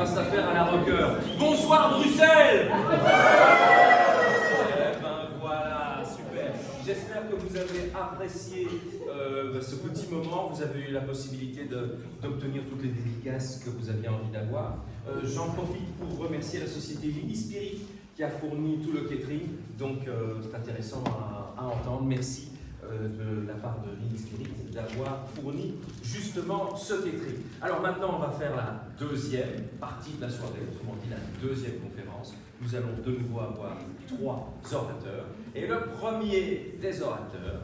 va se la faire à la rocker. Bonsoir Bruxelles. Voilà, super. J'espère que vous avez apprécié ce petit moment. Vous avez eu la possibilité d'obtenir toutes les dédicaces que vous aviez envie d'avoir. J'en profite pour remercier la société Vini Spirit qui a fourni tout le catering. Donc c'est intéressant à entendre. Merci de la part de Vini Spirit d'avoir fourni justement ce catering. Alors maintenant, on va faire la deuxième partie de la soirée, autrement dit la deuxième conférence. Nous allons de nouveau avoir 3 orateurs. Et le premier des orateurs,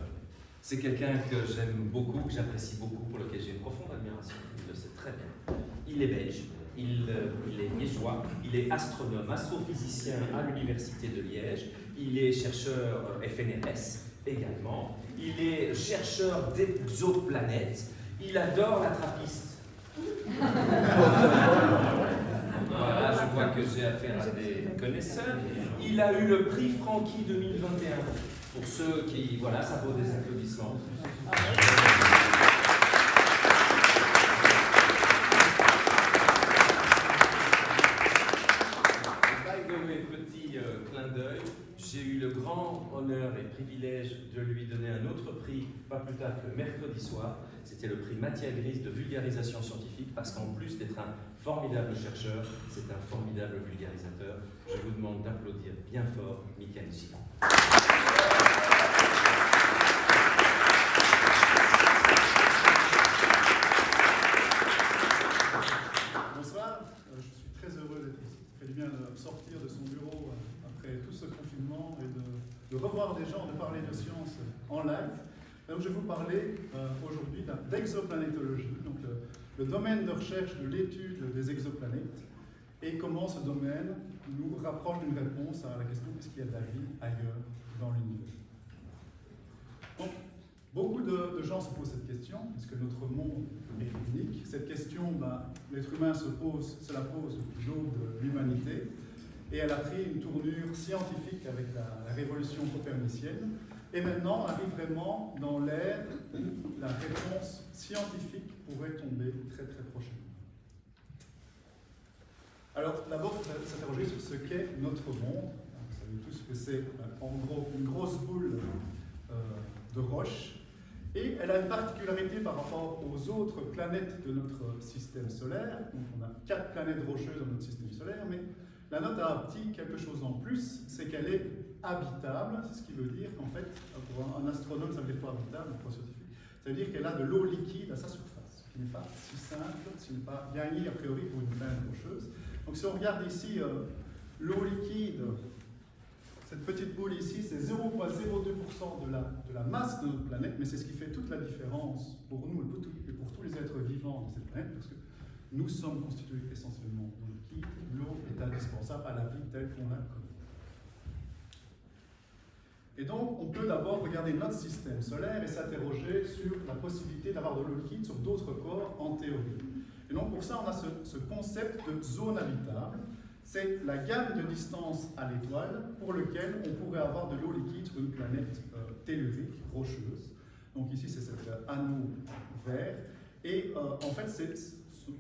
c'est quelqu'un que j'aime beaucoup, que j'apprécie beaucoup, pour lequel j'ai une profonde admiration. Il le sait très bien. Il est belge, il est liégeois, il est astronome, astrophysicien à l'Université de Liège, il est chercheur FNRS également, il est chercheur d'exoplanètes, il adore la trappiste. Voilà, je vois que j'ai affaire à des connaisseurs. Il a eu le prix Francky 2021. Pour ceux qui... Voilà, ça vaut des applaudissements. Petit clin d'œil, j'ai eu le grand honneur et privilège de lui donner un autre prix, pas plus tard que mercredi soir. C'était le prix Mathia Gris de vulgarisation scientifique, parce qu'en plus d'être un formidable chercheur, c'est un formidable vulgarisateur. Je vous demande d'applaudir bien fort Michael Gilles. Bonsoir, je suis très heureux d'être ici. Ça fait du bien de sortir de son bureau après tout ce confinement et de revoir des gens, de parler de science en live. Donc, je vais vous parler aujourd'hui d'exoplanétologie, donc le domaine de recherche de l'étude des exoplanètes et comment ce domaine nous rapproche d'une réponse à la question est-ce qu'il y a de la vie ailleurs dans l'univers. Donc, beaucoup de gens se posent cette question, puisque notre monde est unique. Cette question, l'être humain se la pose depuis l'aube de l'humanité, et elle a pris une tournure scientifique avec la révolution copernicienne. Et maintenant, on arrive vraiment dans l'ère où la réponse scientifique pourrait tomber très très prochainement. Alors, d'abord, il faut s'interroger sur ce qu'est notre monde. Vous savez tous que c'est en gros une grosse boule de roche. Et elle a une particularité par rapport aux autres planètes de notre système solaire. Donc, on a 4 planètes rocheuses dans notre système solaire, mais la note a un petit quelque chose en plus, c'est qu'elle est habitable. C'est ce qui veut dire qu'en fait, pour un astronome, ça veut dire pas habitable, pour un scientifique. Ça veut dire qu'elle a de l'eau liquide à sa surface, ce qui n'est pas si simple, ce n'est pas gagné a priori pour une planète rocheuse. Donc si on regarde ici l'eau liquide, cette petite boule ici, c'est 0,02% de la masse de notre planète, mais c'est ce qui fait toute la différence pour nous et pour tous les êtres vivants de cette planète, parce que nous sommes constitués essentiellement d'eau liquide. L'eau est indispensable à la vie telle qu'on la connaît. Et donc, on peut d'abord regarder notre système solaire et s'interroger sur la possibilité d'avoir de l'eau liquide sur d'autres corps en théorie. Et donc, pour ça, on a ce concept de zone habitable. C'est la gamme de distance à l'étoile pour lequel on pourrait avoir de l'eau liquide sur une planète tellurique, rocheuse. Donc ici, c'est cet anneau vert. Et en fait,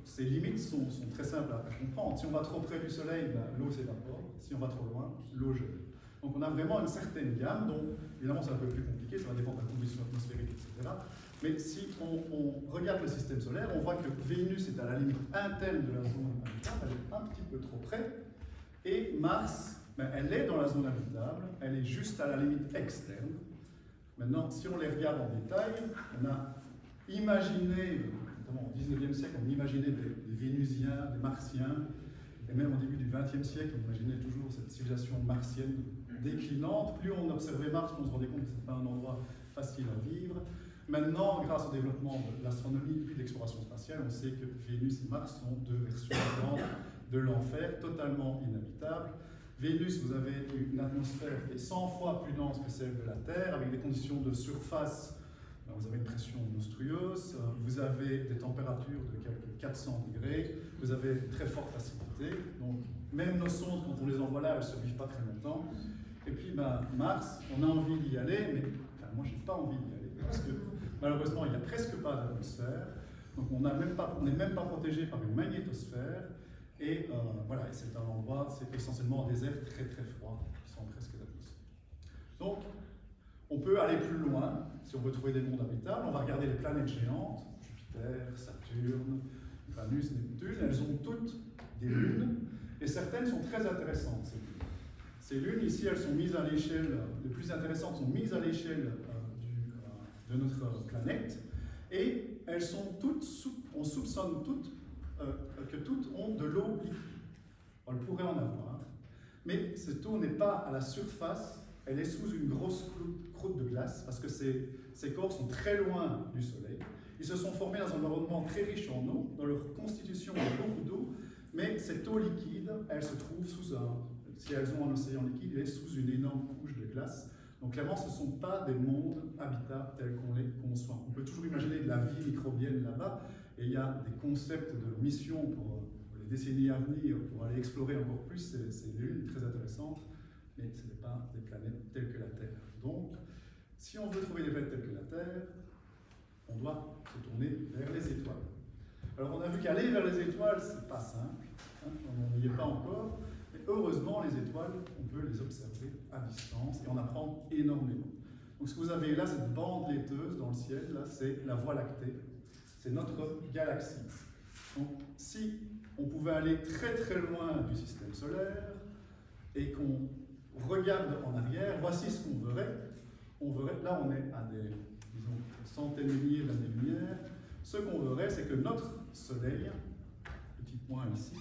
ces limites sont très simples à comprendre. Si on va trop près du Soleil, l'eau s'évapore. Si on va trop loin, l'eau gèle. Donc on a vraiment une certaine gamme, dont évidemment c'est un peu plus compliqué, ça va dépendre de la condition atmosphérique, etc. Mais si on regarde le système solaire, on voit que Vénus est à la limite interne de la zone habitable, elle est un petit peu trop près, et Mars, elle est dans la zone habitable, elle est juste à la limite externe. Maintenant, si on les regarde en détail, on a imaginé, notamment au 19e siècle, on imaginait des Vénusiens, des Martiens, et même au début du XXe siècle, on imaginait toujours cette civilisation martienne déclinante. Plus on observait Mars, plus on se rendait compte que ce n'était pas un endroit facile à vivre. Maintenant, grâce au développement de l'astronomie puis de l'exploration spatiale, on sait que Vénus et Mars sont 2 versions différentes de l'enfer, totalement inhabitables. Vénus, vous avez une atmosphère qui est 100 fois plus dense que celle de la Terre, avec des conditions de surface. Vous avez une pression monstrueuse, vous avez des températures de quelques 400 degrés, vous avez une très forte acidité. Donc, même nos sondes, quand on les envoie là, elles ne survivent pas très longtemps. Et puis, Mars, on a envie d'y aller, mais moi, je n'ai pas envie d'y aller, parce que malheureusement, il n'y a presque pas d'atmosphère. Donc, on n'est même pas protégé par une magnétosphère. Et voilà, c'est un endroit, c'est essentiellement un désert très très froid, qui sont presque d'atmosphère. Donc, on peut aller plus loin, si on veut trouver des mondes habitables. On va regarder les planètes géantes, Jupiter, Saturne, Uranus, Neptune. Elles ont toutes des lunes, et certaines sont très intéressantes, ces lunes. Ces lunes, ici, elles sont mises à l'échelle, les plus intéressantes sont mises à l'échelle de notre planète, et elles sont toutes, on soupçonne toutes que toutes ont de l'eau liquide. On pourrait en avoir, mais cette eau n'est pas à la surface, elle est sous une grosse croûte de glace, parce que ces corps sont très loin du Soleil. Ils se sont formés dans un environnement très riche en eau, dans leur constitution il y a beaucoup d'eau, mais cette eau liquide, elle se trouve si elles ont un océan liquide, elle est sous une énorme couche de glace. Donc clairement, ce ne sont pas des mondes habitables tels qu'on les conçoit. On peut toujours imaginer de la vie microbienne là-bas, et il y a des concepts de mission pour les décennies à venir, pour aller explorer encore plus ces lunes très intéressantes, mais ce n'est pas des planètes telles que la Terre. Donc, si on veut trouver des planètes telles que la Terre, on doit se tourner vers les étoiles. Alors on a vu qu'aller vers les étoiles, c'est pas simple, hein, on n'y est pas encore. Heureusement, les étoiles, on peut les observer à distance et en apprendre énormément. Donc ce que vous avez là, cette bande laiteuse dans le ciel, là, c'est la Voie lactée. C'est notre galaxie. Donc si on pouvait aller très très loin du système solaire et qu'on regarde en arrière, voici ce qu'on verrait. Là on est à des centaines de milliers d'années-lumière. Ce qu'on verrait, c'est que notre Soleil, petit point ici,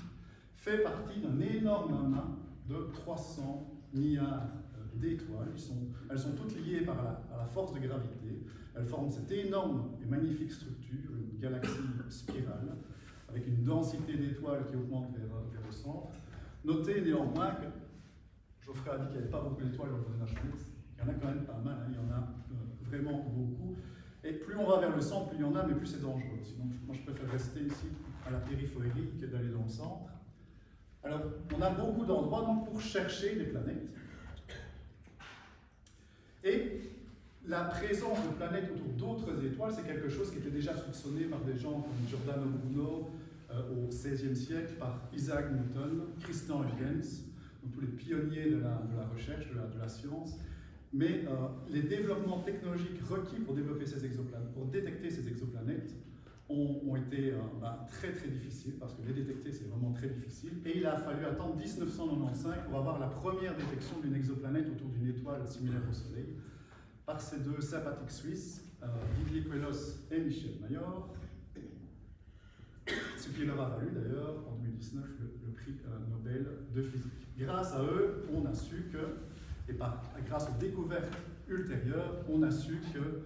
fait partie d'un énorme amas de 300 milliards d'étoiles. Elles sont toutes liées par la force de gravité. Elles forment cette énorme et magnifique structure, une galaxie spirale, avec une densité d'étoiles qui augmente vers le centre. Notez néanmoins que Geoffrey a dit qu'il n'y avait pas beaucoup d'étoiles dans le voisinage céleste. Il y en a quand même pas mal, hein. Il y en a vraiment beaucoup. Et plus on va vers le centre, plus il y en a, mais plus c'est dangereux. Sinon, moi je préfère rester ici à la périphérie que d'aller dans le centre. Alors, on a beaucoup d'endroits donc, pour chercher des planètes. Et la présence de planètes autour d'autres étoiles, c'est quelque chose qui était déjà soupçonné par des gens comme Giordano Bruno au XVIe siècle, par Isaac Newton, Christian Huygens, donc tous les pionniers de la recherche, de la science. Mais les développements technologiques requis pour développer ces exoplanètes, pour détecter ces exoplanètes, ont été très très difficiles, parce que les détecter c'est vraiment très difficile. Et il a fallu attendre 1995 pour avoir la première détection d'une exoplanète autour d'une étoile similaire au Soleil, par ces deux sympathiques Suisses, Didier Queloz et Michel Mayor, ce qui leur a valu d'ailleurs en 2019 le prix Nobel de physique. Grâce à eux, on a su que, grâce aux découvertes ultérieures, on a su que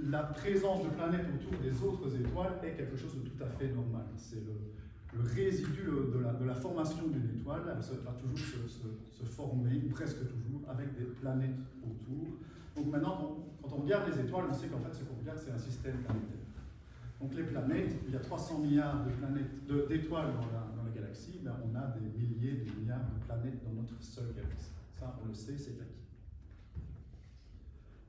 la présence de planètes autour des autres étoiles est quelque chose de tout à fait normal. C'est le résidu de la formation d'une étoile. Elle va toujours se former, presque toujours, avec des planètes autour. Donc maintenant, quand on regarde les étoiles, on sait qu'en fait, ce qu'on regarde, c'est un système planétaire. Donc les planètes, il y a 300 milliards d'étoiles dans la galaxie, ben on a des milliers de milliards de planètes dans notre seule galaxie. Ça, on le sait, c'est acquis.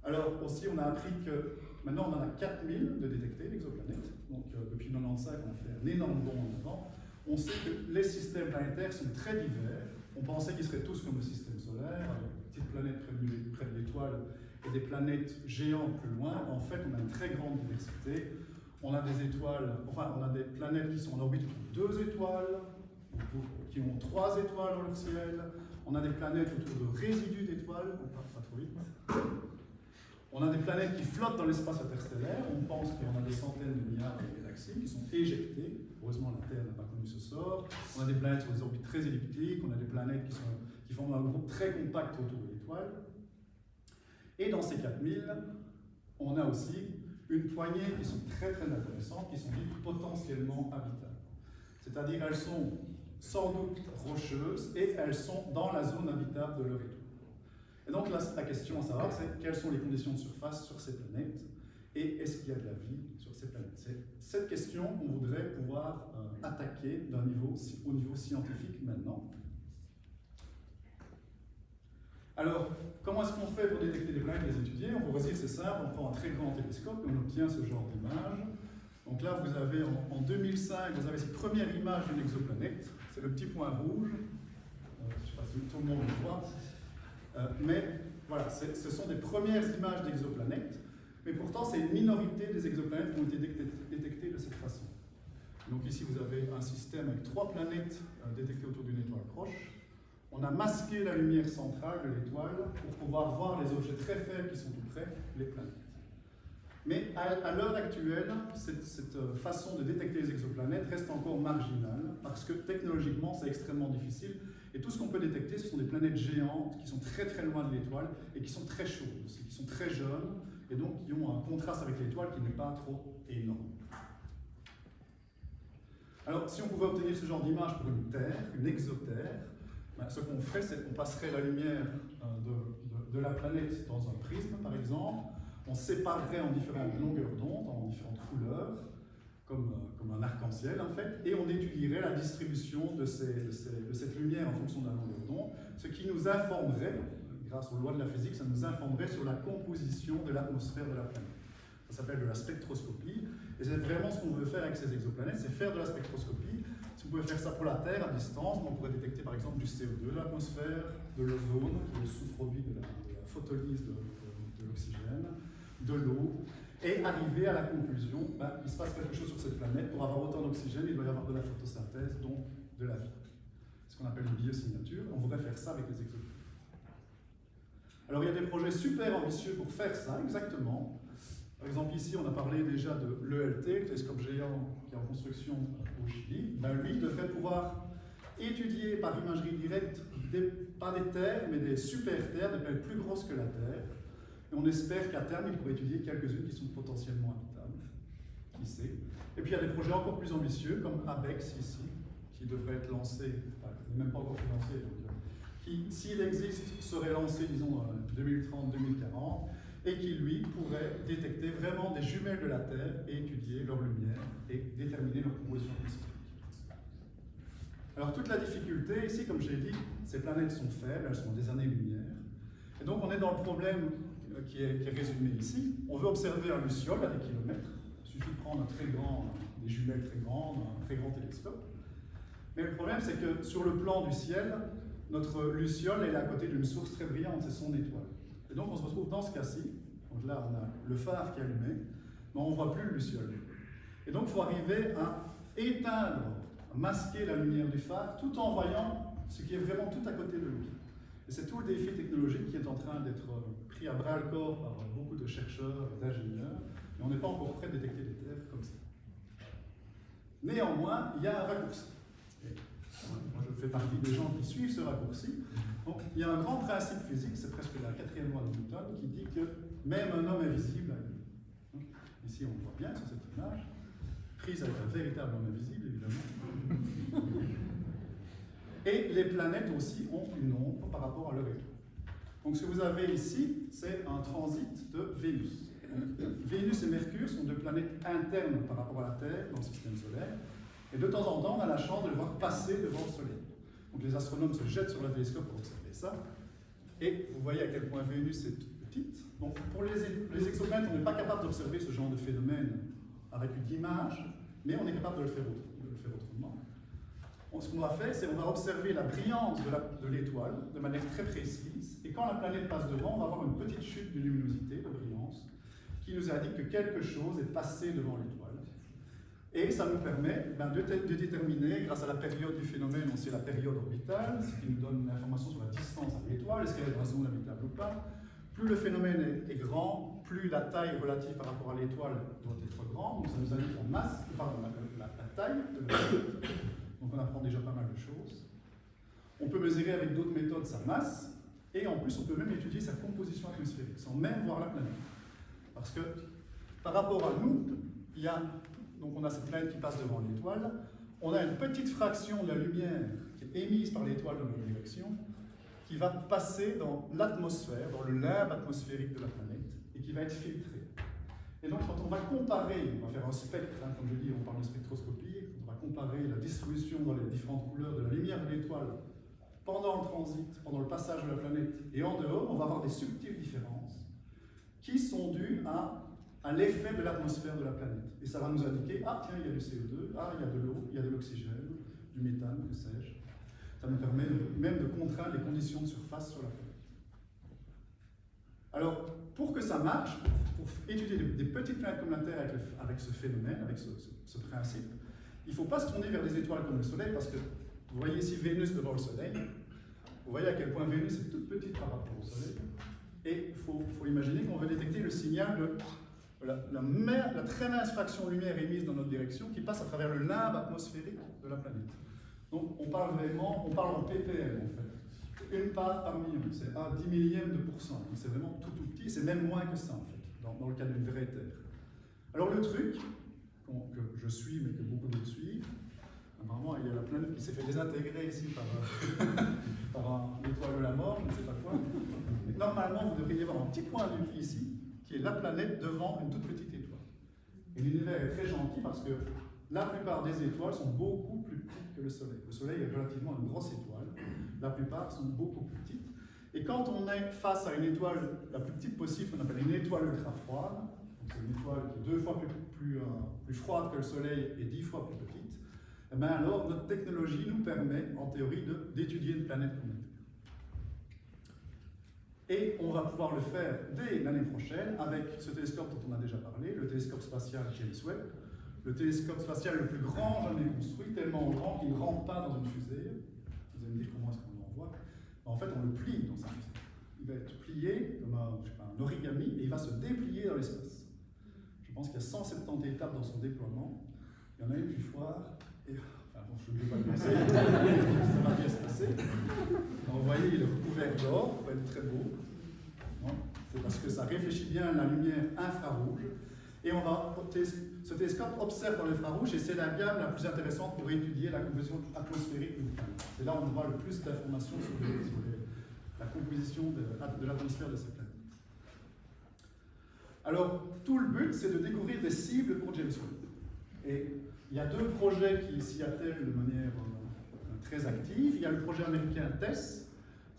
Alors aussi, on a appris que maintenant, on en a 4000 de détectés, d'exoplanètes. Donc depuis 1995, on a fait un énorme bond en avant. On sait que les systèmes planétaires sont très divers. On pensait qu'ils seraient tous comme le système solaire, avec des petites planètes près de l'étoile et des planètes géantes plus loin. En fait, on a une très grande diversité. On a des étoiles, on a des planètes qui sont en orbite autour de 2 étoiles, qui ont 3 étoiles dans leur ciel. On a des planètes autour de résidus d'étoiles, pas trop vite. On a des planètes qui flottent dans l'espace interstellaire. On pense qu'il y en a des centaines de milliards de galaxies qui sont éjectées. Heureusement, la Terre n'a pas connu ce sort. On a des planètes sur des orbites très elliptiques. On a des planètes qui forment un groupe très compact autour de l'étoile. Et dans ces 4000, on a aussi une poignée qui sont très très intéressantes, qui sont dites potentiellement habitables. C'est-à-dire elles sont sans doute rocheuses et elles sont dans la zone habitable de leur étoile. Et donc la question à savoir, c'est quelles sont les conditions de surface sur ces planètes et est-ce qu'il y a de la vie sur ces planètes? C'est cette question qu'on voudrait pouvoir attaquer au niveau scientifique maintenant. Alors, comment est-ce qu'on fait pour détecter des planètes et les étudier? On pourrait dire c'est simple, on prend un très grand télescope et on obtient ce genre d'image. Donc là, vous avez en 2005, vous avez cette première image d'une exoplanète. c'est le petit point rouge. Je ne sais pas si tout le monde le voit. Mais voilà, ce sont des premières images d'exoplanètes. Mais pourtant, c'est une minorité des exoplanètes qui ont été détectées de cette façon. Donc ici, vous avez un système avec 3 planètes détectées autour d'une étoile proche. On a masqué la lumière centrale de l'étoile pour pouvoir voir les objets très faibles qui sont tout près, les planètes. Mais à l'heure actuelle, cette façon de détecter les exoplanètes reste encore marginale parce que technologiquement, c'est extrêmement difficile. Et tout ce qu'on peut détecter, ce sont des planètes géantes qui sont très très loin de l'étoile et qui sont très chaudes aussi, qui sont très jeunes et donc qui ont un contraste avec l'étoile qui n'est pas trop énorme. Alors, si on pouvait obtenir ce genre d'image pour une Terre, une exoterre, ce qu'on ferait, c'est qu'on passerait la lumière de la planète dans un prisme, par exemple. On séparerait en différentes longueurs d'onde, en différentes couleurs, comme un arc-en-ciel en fait, et on étudierait la distribution de cette lumière en fonction de la longueur d'onde, ce qui nous informerait, grâce aux lois de la physique, ça nous informerait sur la composition de l'atmosphère de la planète. Ça s'appelle de la spectroscopie, et c'est vraiment ce qu'on veut faire avec ces exoplanètes, c'est faire de la spectroscopie. Si vous pouvez faire ça pour la Terre à distance, on pourrait détecter par exemple du CO2 de l'atmosphère, de l'ozone, qui est le sous-produit de la photolyse de l'oxygène, de l'eau, et arriver à la conclusion, il se passe quelque chose sur cette planète. Pour avoir autant d'oxygène, il doit y avoir de la photosynthèse, donc de la vie. Ce qu'on appelle une biosignature. On voudrait faire ça avec les exoplanètes. Alors il y a des projets super ambitieux pour faire ça, exactement. Par exemple, ici, on a parlé déjà de l'ELT, le télescope géant qui est en construction au Chili. Lui, il devrait pouvoir étudier par imagerie directe, pas des terres, mais des super-terres, des planètes plus grosses que la Terre. Et on espère qu'à terme, il pourrait étudier quelques-unes qui sont potentiellement habitables. Qui sait. Et puis, il y a des projets encore plus ambitieux, comme ABEX ici, qui devrait être lancé, enfin, même pas encore financé, donc, qui, s'il existe, serait lancé, disons, 2030-2040, et qui, lui, pourrait détecter vraiment des jumelles de la Terre et étudier leur lumière et déterminer leur composition atmosphérique. Alors, toute la difficulté, ici, comme j'ai dit, ces planètes sont faibles, elles sont des années-lumière. Et donc, on est dans le problème qui est résumé ici. On veut observer un luciole à des kilomètres. Il suffit de prendre des jumelles très grandes, un très grand télescope. Mais le problème, c'est que sur le plan du ciel, notre luciole est à côté d'une source très brillante, c'est son étoile. Et donc on se retrouve dans ce cas-ci. Donc là, on a le phare qui est allumé, mais on ne voit plus le luciole. Et donc il faut arriver à éteindre, à masquer la lumière du phare, tout en voyant ce qui est vraiment tout à côté de lui. Et c'est tout le défi technologique qui est en train d'être pris à bras-le-corps par beaucoup de chercheurs et d'ingénieurs, mais on n'est pas encore prêt de détecter des terres comme ça. Néanmoins, il y a un raccourci. Et moi, je fais partie des gens qui suivent ce raccourci. Donc, il y a un grand principe physique, c'est presque la 4e loi de Newton, qui dit que même un homme invisible a une lumière. Donc, ici, on le voit bien sur cette image, prise avec un véritable homme invisible, évidemment. Et les planètes aussi ont une ombre par rapport à leur étoile. Donc ce que vous avez ici, c'est un transit de Vénus. Donc, Vénus et Mercure sont 2 planètes internes par rapport à la Terre dans le système solaire. Et de temps en temps, on a la chance de les voir passer devant le Soleil. Donc les astronomes se jettent sur le télescope pour observer ça. Et vous voyez à quel point Vénus est toute petite. Donc pour les exoplanètes, on n'est pas capable d'observer ce genre de phénomène avec une image, mais on est capable de le faire autrement. Ce qu'on va faire, c'est qu'on va observer la brillance de l'étoile de manière très précise, et quand la planète passe devant, on va avoir une petite chute de luminosité, de brillance, qui nous indique que quelque chose est passé devant l'étoile. Et ça nous permet de déterminer, grâce à la période du phénomène, on sait la période orbitale, ce qui nous donne l'information sur la distance à l'étoile, est-ce qu'elle est dans la zone habitable ou pas. Plus le phénomène est grand, plus la taille relative par rapport à l'étoile doit être grande, donc ça nous indique la masse, la taille de l'étoile. Donc on apprend déjà pas mal de choses. On peut mesurer avec d'autres méthodes sa masse, et en plus on peut même étudier sa composition atmosphérique, sans même voir la planète. Parce que par rapport à nous, donc on a cette planète qui passe devant l'étoile, on a une petite fraction de la lumière qui est émise par l'étoile dans notre direction, qui va passer dans l'atmosphère, dans le limbe atmosphérique de la planète, et qui va être filtrée. Et donc quand on va comparer, on va faire un spectre, comme je dis, on parle de spectroscopie, on va comparer la distribution dans les différentes couleurs de la lumière de l'étoile pendant le transit, pendant le passage de la planète, et en dehors, on va avoir des subtiles différences qui sont dues à l'effet de l'atmosphère de la planète. Et ça va nous indiquer, ah tiens, il y a du CO2, ah il y a de l'eau, il y a de l'oxygène, du méthane, que sais-je. Ça nous permet même de contraindre les conditions de surface sur la planète. Alors, pour que ça marche, pour étudier des petites planètes comme la Terre avec ce phénomène, avec ce principe, il ne faut pas se tourner vers des étoiles comme le Soleil, parce que vous voyez ici Vénus devant le Soleil. Vous voyez à quel point Vénus est toute petite par rapport au Soleil. Et il faut imaginer qu'on veut détecter le signal de la très mince fraction de lumière émise dans notre direction qui passe à travers le limbe atmosphérique de la planète. Donc on parle en ppm en fait. Une part par million, c'est un 10 millième de %. Donc c'est vraiment tout petit, c'est même moins que ça en fait, dans le cas d'une vraie Terre. Alors le truc, que je suis mais que beaucoup d'autres suivent, apparemment il y a la planète qui s'est fait désintégrer ici par un étoile de la mort, je ne sais pas quoi. Normalement vous devriez avoir un petit point de vue ici, qui est la planète devant une toute petite étoile. Et l'univers est très gentil parce que la plupart des étoiles sont beaucoup plus petites que le Soleil. Le Soleil est relativement une grosse étoile, la plupart sont beaucoup plus petites. Et quand on est face à une étoile la plus petite possible, qu'on appelle une étoile ultra froide, c'est une étoile qui est 2 fois plus froide que le Soleil et 10 fois plus petite, et bien alors notre technologie nous permet, en théorie, d'étudier une planète comme la Terre. Et on va pouvoir le faire dès l'année prochaine avec ce télescope dont on a déjà parlé, le télescope spatial James Webb, le télescope spatial le plus grand jamais construit, tellement grand qu'il ne rentre pas dans une fusée. Vous allez me dire comment est-ce qu'on l'envoie. En fait, on le plie dans sa fusée. Il va être plié comme un origami et il va se déplier dans l'espace. Je pense qu'il y a 170 étapes dans son déploiement. Il y en a une plus foire. Et, enfin, bon, je ne vais pas le penser. Ça va bien se passer. Vous voyez, il est recouvert d'or, ça va être très beau. C'est parce que ça réfléchit bien la lumière infrarouge. Et ce télescope observe dans l'infrarouge et c'est la gamme la plus intéressante pour étudier la composition atmosphérique d'une planète. C'est là où on voit le plus d'informations sur la composition de l'atmosphère de cette planète. Alors, tout le but, c'est de découvrir des cibles pour James Webb. Et il y a 2 projets qui s'y attellent de manière très active. Il y a le projet américain TESS.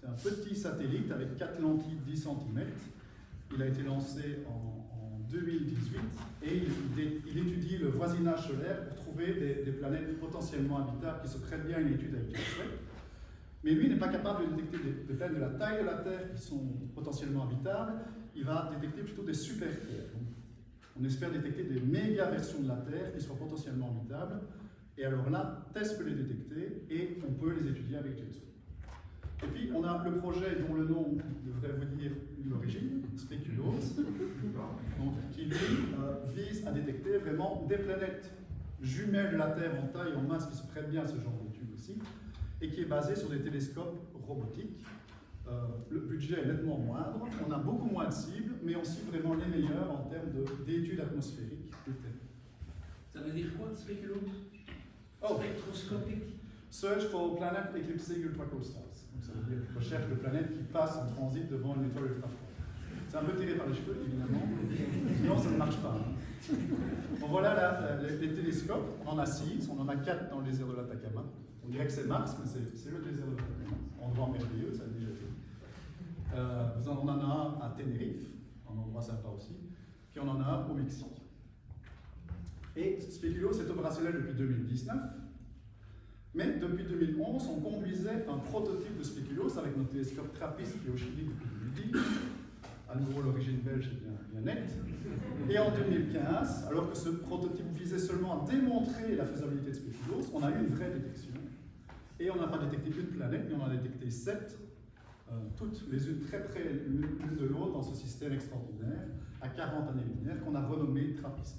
C'est un petit satellite avec 4 lentilles de 10 cm. Il a été lancé en 2018 et il étudie le voisinage solaire pour trouver des planètes potentiellement habitables qui se prêtent bien à une étude avec James Webb. Mais lui n'est pas capable de détecter des planètes de la taille de la Terre qui sont potentiellement habitables. Il va détecter plutôt des super-terres. On espère détecter des méga-versions de la Terre qui soient potentiellement habitables. Et alors là, TESS peut les détecter et on peut les étudier avec James Webb. Et puis, on a le projet dont le nom devrait vous dire l'origine, Speculoos, qui lui vise à détecter vraiment des planètes jumelles de la Terre en taille et en masse qui se prêtent bien à ce genre d'études aussi, et qui est basé sur des télescopes robotiques. Le budget est nettement moindre, on a beaucoup moins de cibles, mais on cible vraiment les meilleurs en termes d'études atmosphériques de Terre. Ça veut dire quoi, Speculoos? Spectroscopique. Search for planet eclipsing ultra-cold stars. Donc ça veut dire recherche de planètes qui passent en transit devant une étoile ultra froide. C'est un peu tiré par les cheveux, évidemment, sinon ça ne marche pas. Bon, voilà les télescopes, on en a 6, on en a 4 dans le désert de l'Atacama. On dirait que c'est Mars, mais c'est le désert de l'Atacama. Endroit merveilleux, ça a déjà été. On en a un à Tenerife, un endroit sympa aussi, puis on en a un au Mexique. Et Speculoos est opérationnel depuis 2019. Mais depuis 2011, on conduisait un prototype de Speculoos avec notre télescope TRAPPIST qui est au Chili depuis 2010. À nouveau, l'origine belge est bien nette. Et en 2015, alors que ce prototype visait seulement à démontrer la faisabilité de Speculoos, on a eu une vraie détection. Et on n'a pas détecté une planète, mais on en a détecté 7, toutes les unes très près l'une de l'autre dans ce système extraordinaire, à 40 années-lumière, qu'on a renommé TRAPPIST.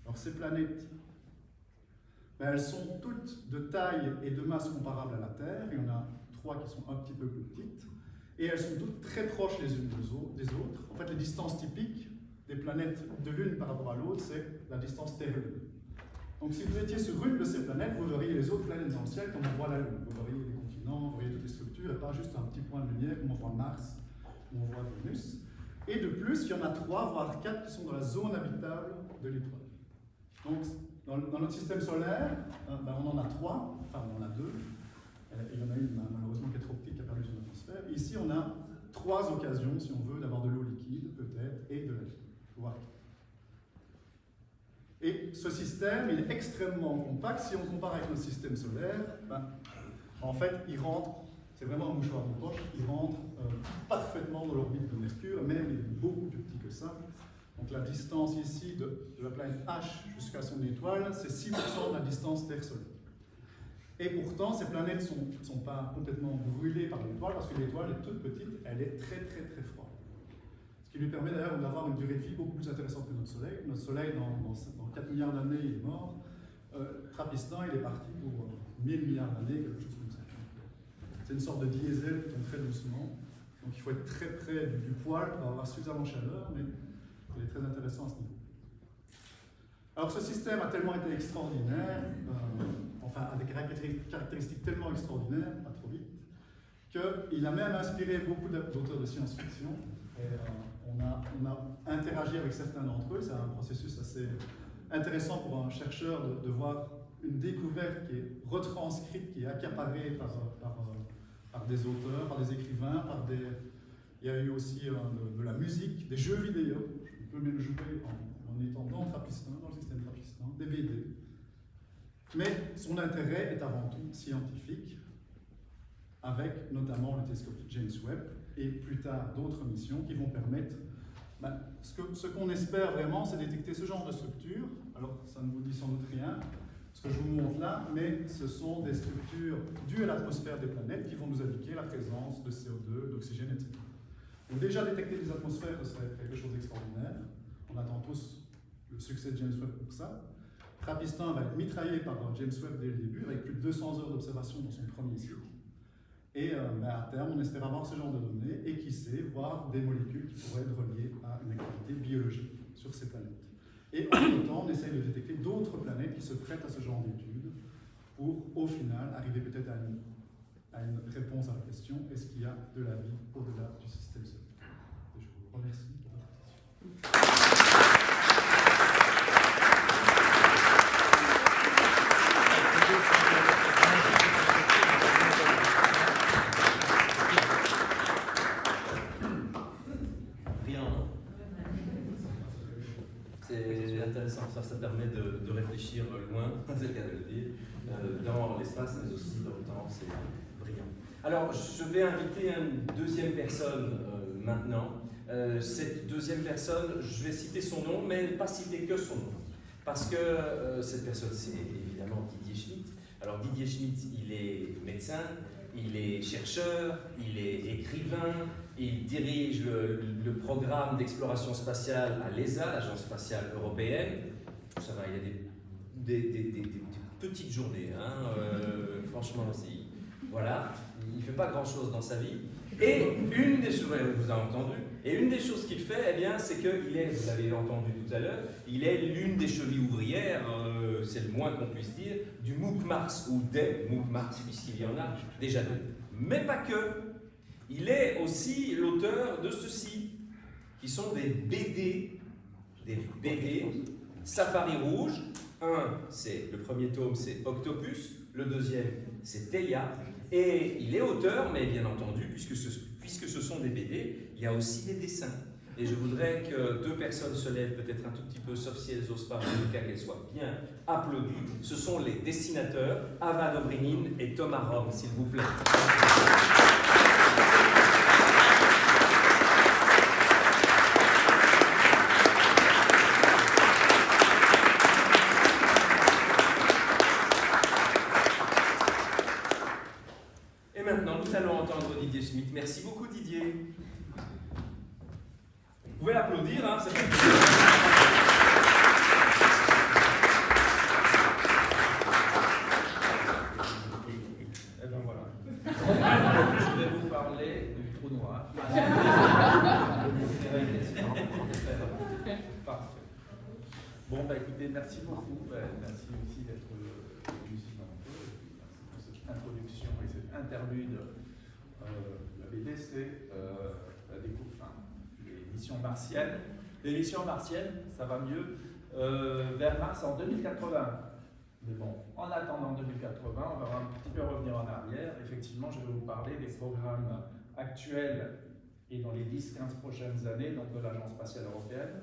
Alors ces planètes, elles sont toutes de taille et de masse comparables à la Terre. Il y en a 3 qui sont un petit peu plus petites. Et elles sont toutes très proches les unes des autres. En fait, les distances typiques des planètes de l'une par rapport à l'autre, c'est la distance Terre-Lune. Donc si vous étiez sur une de ces planètes, vous verriez les autres planètes dans le ciel comme on voit la Lune. Vous verriez les continents, vous verriez toutes les structures, et pas juste un petit point de lumière comme on voit Mars, ou on voit Vénus. Et de plus, il y en a 3, voire 4 qui sont dans la zone habitable de l'étoile. Donc, dans notre système solaire, on en a 3, enfin on en a 2. Il y en a une malheureusement qui est trop petite, qui a perdu son atmosphère. Ici, on a 3 occasions, si on veut, d'avoir de l'eau liquide, peut-être, et de la vie, voire. Et ce système, il est extrêmement compact. Si on compare avec notre système solaire, en fait, il rentre, c'est vraiment un mouchoir de poche, il rentre parfaitement dans l'orbite de Mercure, même il est beaucoup plus petit que ça. Donc la distance ici de la planète H jusqu'à son étoile, c'est 6% de la distance Terre-Soleil. Et pourtant, ces planètes ne sont pas complètement brûlées par l'étoile, parce que l'étoile est toute petite, elle est très froide. Ce qui lui permet d'ailleurs d'avoir une durée de vie beaucoup plus intéressante que notre Soleil. Notre Soleil, dans 4 milliards d'années, il est mort. Trapistan, il est parti pour 1000 milliards d'années, quelque chose comme ça. C'est une sorte de diesel qui tombe très doucement. Donc il faut être très près du poêle pour avoir suffisamment de chaleur, mais il est très intéressant à ce niveau. Alors ce système a tellement été extraordinaire, enfin a des caractéristiques tellement extraordinaires, pas trop vite, qu'il a même inspiré beaucoup d'auteurs de science-fiction. On a interagi avec certains d'entre eux. C'est un processus assez intéressant pour un chercheur de voir une découverte qui est retranscrite, qui est accaparée par des auteurs, par des écrivains, il y a eu aussi de la musique, des jeux vidéo. Je peux même jouer en étant dans Trapistin, dans le système Trapistin, des BD. Mais son intérêt est avant tout scientifique, avec notamment le télescope James Webb et plus tard d'autres missions qui vont permettre. Ce qu'on espère vraiment, c'est détecter ce genre de structures. Alors, ça ne vous dit sans doute rien, ce que je vous montre là, mais ce sont des structures dues à l'atmosphère des planètes qui vont nous indiquer la présence de CO2, d'oxygène, etc. Donc déjà détecter des atmosphères, ce serait quelque chose d'extraordinaire. On attend tous le succès de James Webb pour ça. Trapistin va être mitraillé par James Webb dès le début, avec plus de 200 heures d'observation dans son premier cycle. Et à terme, on espère avoir ce genre de données et qui sait, voir des molécules qui pourraient être reliées à une activité biologique sur ces planètes. Et en même temps, on essaye de détecter d'autres planètes qui se prêtent à ce genre d'études pour, au final, arriver peut-être à une réponse à la question, est-ce qu'il y a de la vie au-delà du système solaire? Et je vous remercie pour votre attention. C'est intéressant, ça permet de réfléchir loin, c'est le cas de le dire, dans l'espace, mais aussi dans le temps, c'est brillant. Alors, je vais inviter une deuxième personne maintenant. Cette deuxième personne, je vais citer son nom, mais pas citer que son nom. Parce que cette personne, c'est évidemment Didier Schmitt. Alors, Didier Schmitt, il est médecin, il est chercheur, il est écrivain, il dirige le programme d'exploration spatiale à l'ESA, l'Agence spatiale européenne. Ça va, il y a des petites journées, hein, franchement aussi. Voilà, il ne fait pas grand-chose dans sa vie. Et une des choses, vous avez entendu, et une des choses qu'il fait, eh bien, c'est qu'il est, vous l'avez entendu tout à l'heure, il est l'une des chevilles ouvrières, c'est le moins qu'on puisse dire, du MOOC Mars, ou des MOOC Mars, puisqu'il y en a déjà deux. Mais pas que. Il est aussi l'auteur de ceux-ci, qui sont des BD Safari Rouge. Le premier tome, c'est Octopus, le deuxième, c'est Theia, et il est auteur, mais bien entendu, puisque ce sont des BD, il y a aussi des dessins. Et je voudrais que deux personnes se lèvent, peut-être un tout petit peu, sauf si elles n'osent pas, en tout cas qu'elles soient bien applaudies. Ce sont les dessinateurs Ava Dobrynin et Thomas Rom, s'il vous plaît. Et maintenant, nous allons entendre Didier Schmitt. Merci beaucoup, Didier. Vous pouvez l'applaudir, hein, c'est pas... Et bien voilà. Je vais vous parler du trou noir. Parfait. Bon, bah écoutez, merci beaucoup. Merci aussi d'être venu ici dans le peu. Merci pour cette introduction et cette interlude. La BD, c'est la découpe, les missions martiennes. Les missions martiennes, ça va mieux vers Mars en 2080. Mais bon, en attendant 2080, on va un petit peu revenir en arrière. Effectivement, je vais vous parler des programmes actuels et dans les 10-15 prochaines années, donc de l'Agence spatiale européenne.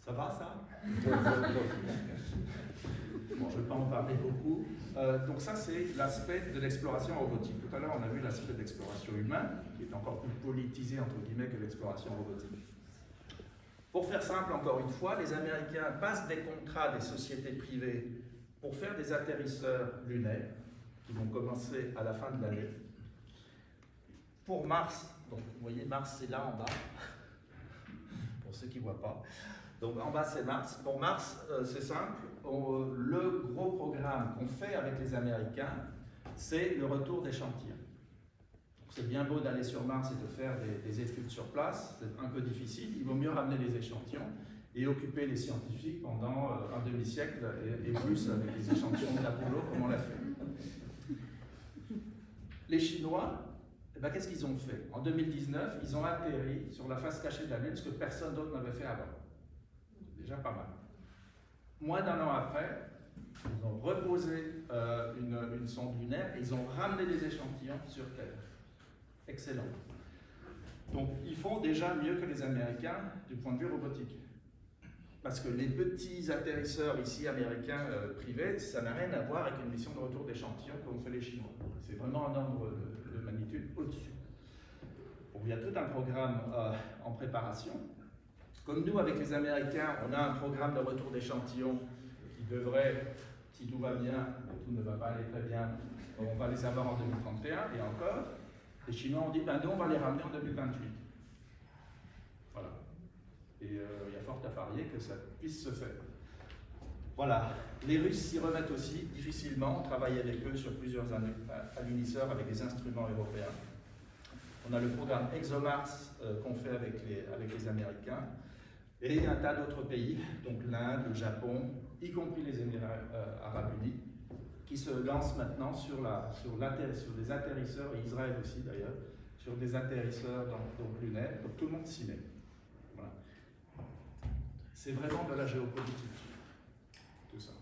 Ça va, ça? Bon, je ne vais pas en parler beaucoup. Donc ça, c'est l'aspect de l'exploration robotique. Tout à l'heure, on a vu l'aspect de l'exploration humaine, qui est encore plus politisé, entre guillemets, que l'exploration robotique. Pour faire simple, encore une fois, les Américains passent des contrats des sociétés privées pour faire des atterrisseurs lunaires, qui vont commencer à la fin de l'année. Pour Mars, donc vous voyez, Mars, c'est là en bas, pour ceux qui ne voient pas. Donc en bas, c'est Mars. Pour Mars, c'est simple. Le gros programme qu'on fait avec les Américains, c'est le retour d'échantillons. C'est bien beau d'aller sur Mars et de faire des études sur place, c'est un peu difficile. Il vaut mieux ramener les échantillons et occuper les scientifiques pendant un demi-siècle et plus avec les échantillons de l'Apollo, comme on l'a fait. Les Chinois, eh ben, qu'est-ce qu'ils ont fait? En 2019, ils ont atterri sur la face cachée de la Lune, ce que personne d'autre n'avait fait avant. Déjà pas mal. Moins d'un an après, ils ont reposé une sonde lunaire et ils ont ramené des échantillons sur Terre. Excellent. Donc, ils font déjà mieux que les Américains du point de vue robotique. Parce que les petits atterrisseurs ici américains privés, ça n'a rien à voir avec une mission de retour d'échantillons comme fait les Chinois. C'est vraiment un ordre de magnitude au-dessus. Bon, il y a tout un programme en préparation. Comme nous, avec les Américains, on a un programme de retour d'échantillons qui devrait, si tout va bien, mais tout ne va pas aller très bien, on va les avoir en 2031 et encore. Les Chinois ont dit, ben nous, on va les ramener en 2028. Voilà. Et il y a fort à parier que ça puisse se faire. Voilà. Les Russes s'y remettent aussi, difficilement. On travaille avec eux sur plusieurs années à l'UNICEUR avec des instruments européens. On a le programme ExoMars qu'on fait avec les Américains. Et il y a un tas d'autres pays, donc l'Inde, le Japon, y compris les Émirats arabes unis, qui se lancent maintenant sur des atterrisseurs, et Israël aussi d'ailleurs, sur des atterrisseurs donc lunaires. Donc tout le monde s'y met. Voilà. C'est vraiment de la géopolitique, tout ça.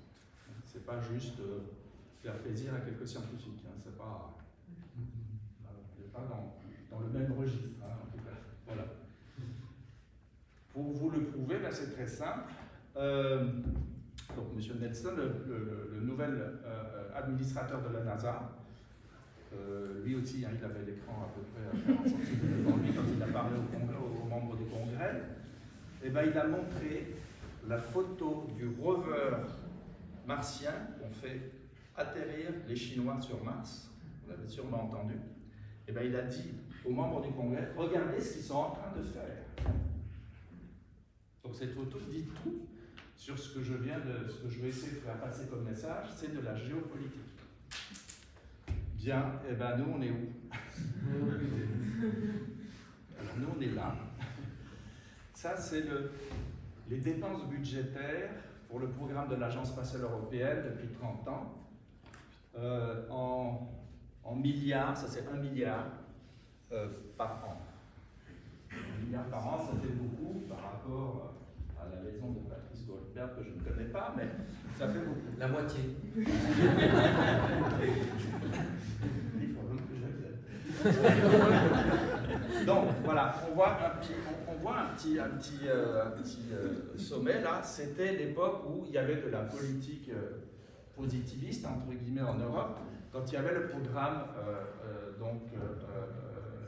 C'est pas juste faire plaisir à quelques scientifiques. Hein. C'est pas, on n'est pas dans le même registre, hein, en tout cas. Voilà. Pour vous le prouver, ben, c'est très simple. Donc, M. Nelson, le nouvel administrateur de la NASA, lui aussi, hein, il avait l'écran à peu près à 40 cm devant lui quand il a parlé aux membres du Congrès. Et ben, il a montré la photo du rover martien qu'on fait atterrir les Chinois sur Mars. Vous l'avez sûrement entendu. Et ben, il a dit aux membres du Congrès, regardez ce qu'ils sont en train de faire. Donc cette photo dit tout sur ce que je vais essayer de faire passer comme message, c'est de la géopolitique. Bien, et ben nous on est où? Alors nous on est là. Ça c'est les dépenses budgétaires pour le programme de l'Agence spatiale européenne depuis 30 ans. En milliards, ça c'est 1 milliard par an. 1 milliard par an, ça fait beaucoup par rapport à la maison de Patrice Goldberg que je ne connais pas, mais ça fait beaucoup. La moitié. Il faut que j'accepte. Donc voilà, on voit un petit sommet là. C'était l'époque où il y avait de la politique positiviste entre guillemets en Europe, quand il y avait le programme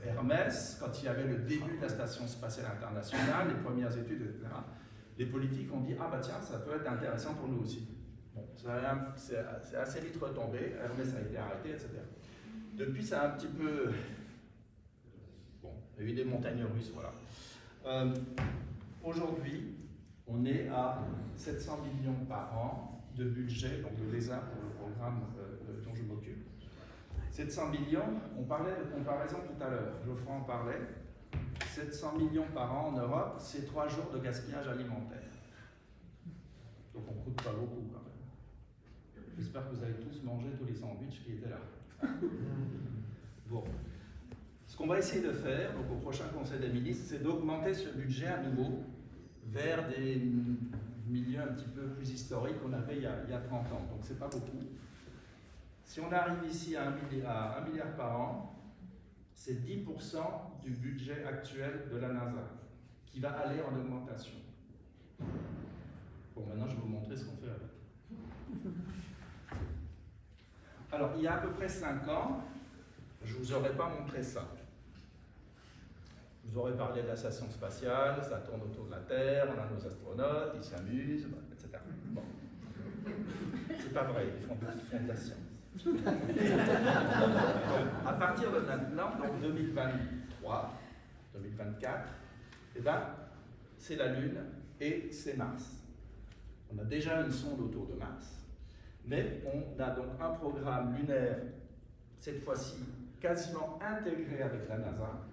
Hermès, quand il y avait le début de la Station spatiale internationale, les premières études, etc., les politiques ont dit « Ah bah tiens, ça peut être intéressant pour nous aussi ». Bon, c'est assez vite retombé, Hermès a été arrêté, etc. Depuis, ça a un petit peu... Bon, il y a eu des montagnes russes, voilà. Aujourd'hui, on est à 700 millions par an de budget, donc de l'ESA pour le programme dont je m'occupe. 700 millions, on parlait de comparaison tout à l'heure, Geoffroy en parlait. 700 millions par an en Europe, c'est 3 jours de gaspillage alimentaire. Donc on ne coûte pas beaucoup quand même. J'espère que vous avez tous mangé tous les sandwichs qui étaient là. Bon. Ce qu'on va essayer de faire, donc au prochain Conseil des ministres, c'est d'augmenter ce budget à nouveau vers des milieux un petit peu plus historiques qu'on avait il y a 30 ans. Donc c'est pas beaucoup. Si on arrive ici à 1 milliard par an, c'est 10% du budget actuel de la NASA qui va aller en augmentation. Bon, maintenant, je vais vous montrer ce qu'on fait avec. Alors, il y a à peu près 5 ans, je ne vous aurais pas montré ça. Je vous aurais parlé de la station spatiale, ça tourne autour de la Terre, on a nos astronautes, ils s'amusent, etc. Bon. C'est pas vrai, ils font de la science. À partir de maintenant, donc 2023, 2024, eh ben, c'est la Lune et c'est Mars. On a déjà une sonde autour de Mars, mais on a donc un programme lunaire, cette fois-ci quasiment intégré avec la NASA.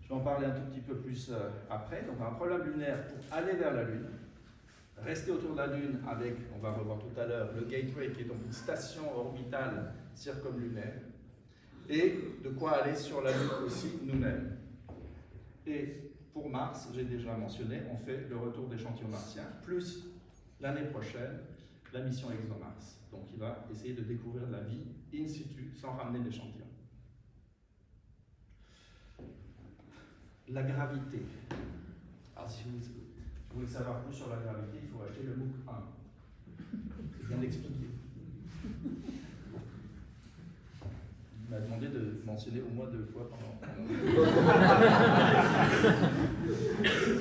Je vais en parler un tout petit peu plus après. Donc un programme lunaire pour aller vers la Lune, rester autour de la Lune avec, on va revoir tout à l'heure, le Gateway qui est donc une station orbitale circumlunaire, et de quoi aller sur la Lune aussi nous-mêmes. Et pour Mars, j'ai déjà mentionné, on fait le retour d'échantillons martiens, plus l'année prochaine, la mission ExoMars. Donc il va essayer de découvrir la vie in situ sans ramener d'échantillons. La gravité. Alors si vous voulez savoir plus sur la gravité, il faut acheter le MOOC 1. C'est bien expliqué. Il m'a demandé de mentionner au moins 2 fois pendant.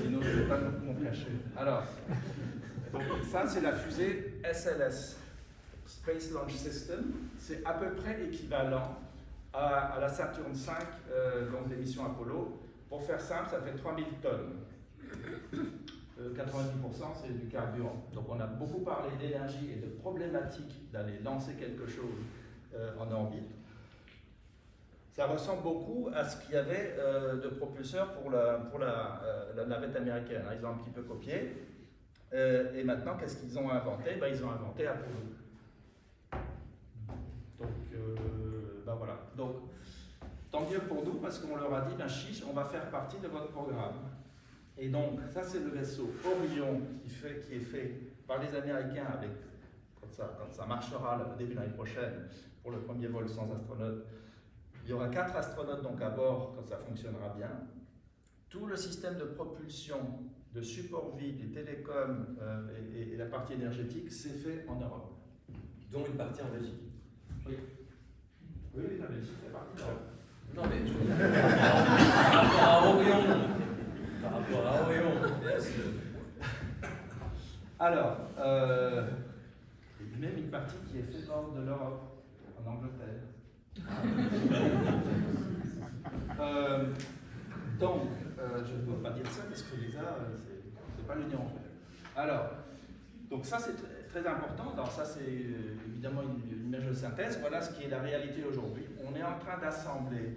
Sinon, je ne vais pas m'en cacher. Alors, donc, ça, c'est la fusée SLS, Space Launch System. C'est à peu près équivalent à la Saturn V, donc des missions Apollo. Pour faire simple, ça fait 3000 tonnes. 90% c'est du carburant. Donc on a beaucoup parlé d'énergie et de problématiques d'aller lancer quelque chose en orbite. Ça ressemble beaucoup à ce qu'il y avait de propulseurs pour la navette américaine. Ils ont un petit peu copié. Et maintenant, qu'est-ce qu'ils ont inventé? Ils ont inventé Apollo. Donc, voilà. Donc, tant mieux pour nous, parce qu'on leur a dit, chiche, on va faire partie de votre programme. Et donc, ça c'est le vaisseau Orion qui est fait par les Américains avec, quand ça marchera au début de l'année prochaine, pour le premier vol sans astronaute. Il y aura 4 astronautes donc à bord quand ça fonctionnera bien. Tout le système de propulsion, de support vie, des télécoms et la partie énergétique, c'est fait en Europe. Dont une partie en Belgique. Oui, la Belgique fait partie de l'Europe. Non mais je veux dire, par rapport à Orion. Par rapport à Orion. Alors, il y a même une partie qui est faite hors de l'Europe, en Angleterre. Donc, je ne dois pas dire ça parce que l'ESA, c'est pas l'Union européenne. Alors, donc ça c'est très important. Alors ça c'est évidemment une image de synthèse. Voilà ce qui est la réalité aujourd'hui. On est en train d'assembler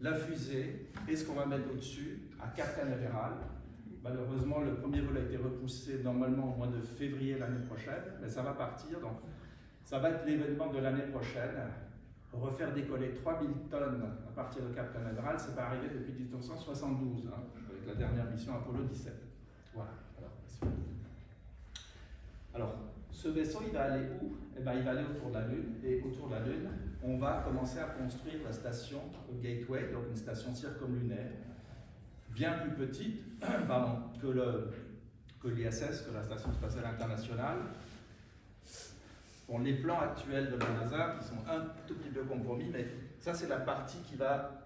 la fusée et ce qu'on va mettre au-dessus à Cap Canaveral. Malheureusement, le premier vol a été repoussé normalement au mois de février l'année prochaine, mais ça va partir. Donc, ça va être l'événement de l'année prochaine. Refaire décoller 3000 tonnes à partir de Cap Canaveral, c'est pas arrivé depuis 1972, avec la dernière mission Apollo 17. Voilà. Alors, ce vaisseau, il va aller où? Il va aller autour de la Lune, et autour de la Lune, on va commencer à construire la station Gateway, donc une station circumlunaire, bien plus petite que l'ISS, que la Station Spatiale Internationale. Bon, les plans actuels de la NASA, qui sont un tout petit peu compromis, mais ça c'est la partie qui va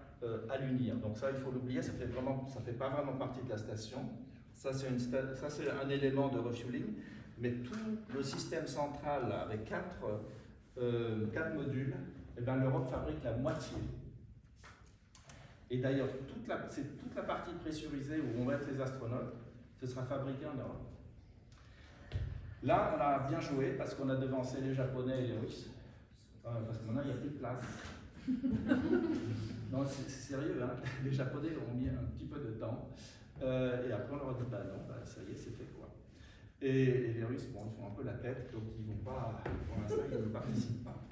à l'unir. Donc ça, il faut l'oublier, ça fait pas vraiment partie de la station. Ça c'est un élément de refueling, mais tout le système central là, avec 4 modules, l'Europe fabrique la moitié. Et d'ailleurs, c'est toute la partie pressurisée où on va être les astronautes, ce sera fabriqué en Europe. Là, on a bien joué parce qu'on a devancé les Japonais et les Russes. Parce que maintenant, il n'y a plus de place. Non, c'est sérieux, hein. Les Japonais ont mis un petit peu de temps. Et après, on leur a dit, ça y est, c'est fait quoi. Et les Russes, ils font un peu la tête, donc ils ne vont pas, pour l'instant, ils ne participent pas.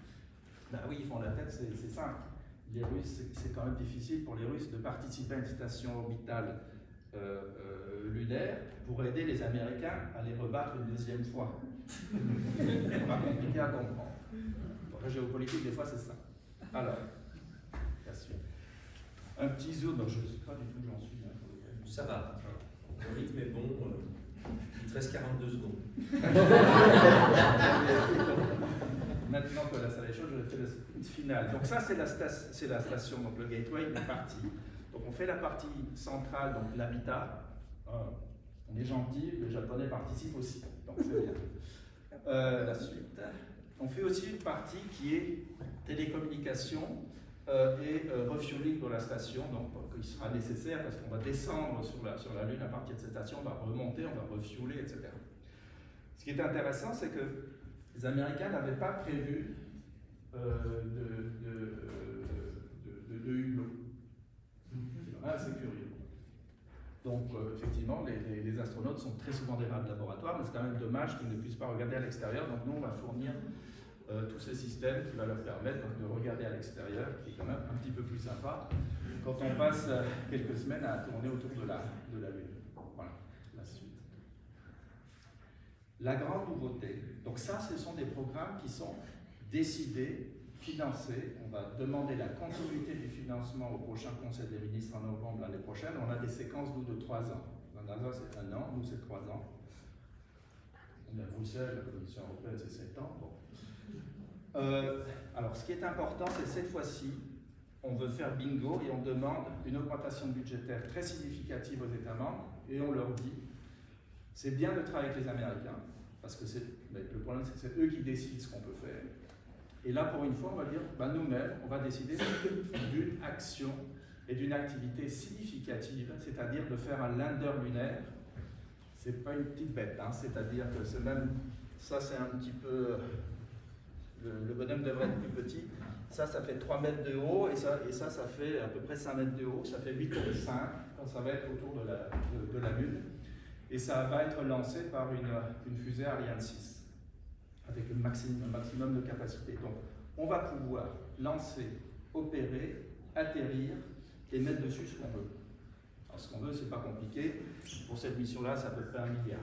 Oui, ils font la tête, c'est simple. Les Russes, c'est quand même difficile pour les Russes de participer à une station orbitale lunaire pour aider les Américains à les rebattre une deuxième fois. C'est pas compliqué à comprendre. Pour la géopolitique, des fois, c'est ça. Alors, bien sûr. Un petit zoom, je ne sais pas du tout où j'en suis. Ça va. Le rythme est bon. Il te reste 42 secondes. Maintenant que la salle est chaude, je vais faire le sprint final. Donc ça, c'est la station, donc le gateway, il est parti. Donc on fait la partie centrale, donc l'habitat. On est gentil, les Japonais participent aussi, donc c'est bien. La suite. On fait aussi une partie qui est télécommunication et refueling de la station, donc il sera nécessaire parce qu'on va descendre sur la Lune à partir de cette station, on va remonter, on va refueler, etc. Ce qui est intéressant, c'est que les Américains n'avaient pas prévu de hublot. C'est assez curieux. Donc, effectivement, les astronautes sont très souvent des rats de laboratoire, mais c'est quand même dommage qu'ils ne puissent pas regarder à l'extérieur. Donc, nous, on va fournir tous ces systèmes qui vont leur permettre donc, de regarder à l'extérieur, qui est quand même un petit peu plus sympa quand on passe quelques semaines à tourner autour de la Lune. Voilà, la suite. La grande nouveauté, donc ça, ce sont des programmes qui sont décidés, financés. On va demander la continuité du financement au prochain Conseil des ministres en novembre l'année prochaine. On a des séquences, nous, de 3 ans. La NASA, c'est 1 an, nous, c'est 3 ans. On est à Bruxelles, la Commission européenne, c'est 7 ans. Bon. Alors, ce qui est important, c'est cette fois-ci, on veut faire bingo et on demande une augmentation budgétaire très significative aux États membres et on leur dit, c'est bien de travailler avec les Américains, parce que le problème, c'est que c'est eux qui décident ce qu'on peut faire. Et là, pour une fois, on va dire, nous-mêmes, on va décider d'une action et d'une activité significative, c'est-à-dire de faire un lander lunaire. C'est pas une petite bête, hein, c'est-à-dire que c'est même, ça c'est un petit peu, le bonhomme devrait être plus petit. Ça fait 3 mètres de haut et ça fait à peu près 5 mètres de haut. Ça fait 8,5 quand ça va être autour de la Lune. Et ça va être lancé par une fusée Ariane 6 avec un maximum de capacité. Donc, on va pouvoir lancer, opérer, atterrir et mettre dessus ce qu'on veut. Alors, ce qu'on veut, c'est pas compliqué. Pour cette mission-là, c'est à peu près 1 milliard.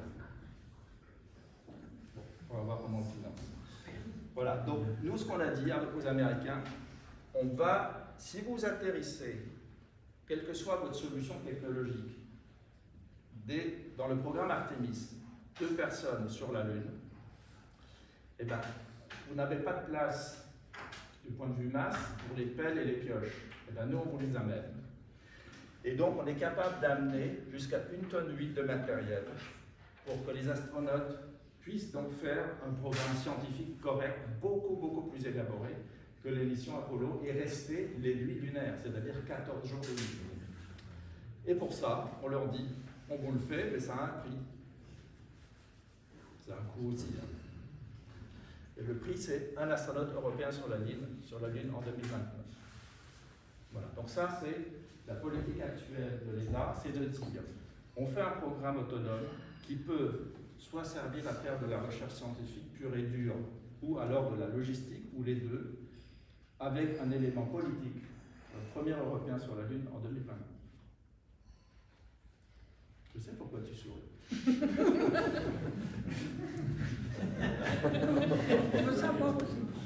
Bon, on va voir comment on finance. Voilà, donc nous, ce qu'on a dit aux Américains, on va, si vous atterrissez, quelle que soit votre solution technologique, dans le programme Artemis, 2 personnes sur la Lune, eh bien, vous n'avez pas de place du point de vue masse pour les pelles et les pioches. Eh bien, nous, on vous les amène. Et donc, on est capable d'amener jusqu'à 1,8 tonne de matériel pour que les astronautes puissent donc faire un programme scientifique correct, beaucoup plus élaboré que les missions Apollo et rester les nuits lunaires, c'est-à-dire 14 jours de nuit. Et pour ça, on leur dit, on vous le fait, mais ça a un prix. Ça a un coût aussi. Hein. Et le prix, c'est un astronaute européen sur la Lune en 2029. Voilà, donc ça, c'est la politique actuelle de l'ESA, c'est de dire, on fait un programme autonome qui peut soit servir à faire de la recherche scientifique pure et dure, ou alors de la logistique, ou les deux, avec un élément politique, le premier Européen sur la Lune en 2020. Je sais pourquoi tu souris.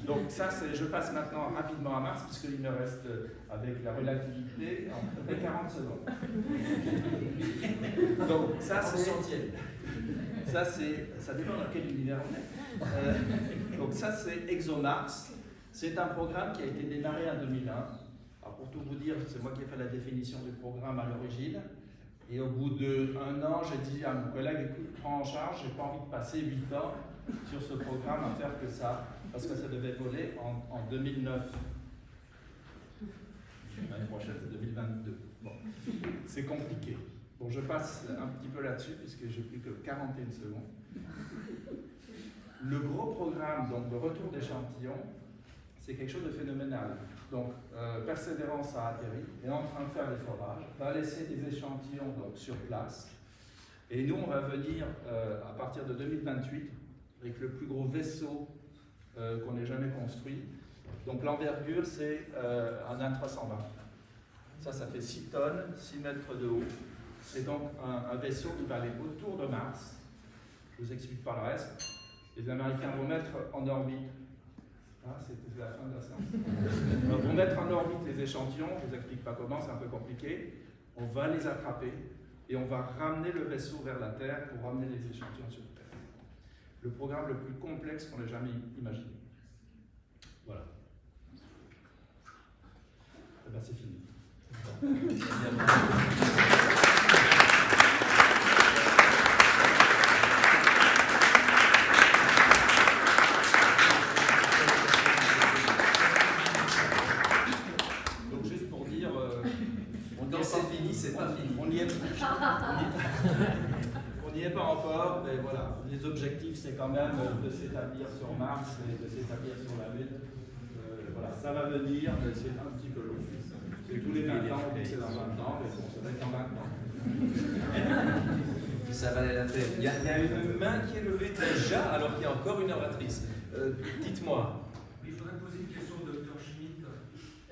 Donc ça, je passe maintenant rapidement à Mars, puisqu'il me reste, avec la relativité, à peu près 40 secondes. Donc ça, ça dépend dans quel univers on est. Donc ça, c'est ExoMars. C'est un programme qui a été démarré en 2001. Alors pour tout vous dire, c'est moi qui ai fait la définition du programme à l'origine. Et au bout d'1 an, j'ai dit à mon collègue, écoute, prends en charge, j'ai pas envie de passer 8 ans sur ce programme à faire que ça, parce que ça devait voler en 2009. L'année prochaine, c'est 2022. Bon, c'est compliqué. Bon, je passe un petit peu là-dessus, puisque j'ai plus que 41 secondes. Le gros programme, donc le retour d'échantillons, c'est quelque chose de phénoménal. Donc, Persévérance a atterri, est en train de faire les forages, va laisser des échantillons donc, sur place. Et nous, on va venir, à partir de 2028, avec le plus gros vaisseau qu'on ait jamais construit. Donc, l'envergure, c'est un A320. Ça fait 6 tonnes, 6 mètres de haut. C'est donc un vaisseau qui va aller autour de Mars. Je vous explique pas le reste. Les Américains vont mettre en orbite. Ah, c'était la fin de la séance. Ils vont mettre en orbite les échantillons. Je ne vous explique pas comment, c'est un peu compliqué. On va les attraper, et on va ramener le vaisseau vers la Terre pour ramener les échantillons sur Terre. Le programme le plus complexe qu'on ait jamais imaginé. Voilà. Eh ben, c'est fini. Donc juste pour dire, quand c'est fini, c'est pas fini. On n'y est pas encore, mais voilà. Les objectifs, c'est quand même de s'établir sur Mars et de s'établir sur la Lune. Voilà, ça va venir, mais c'est un petit peu long. C'est tous les 20 ans, on dit que c'est dans 20 ans, mais bon, ça va être dans 20 ans. Ça valait la peine. Il y a une main qui est levée déjà, alors qu'il y a encore une oratrice. Dites-moi. Mais je voudrais poser une question au Dr Schmitt.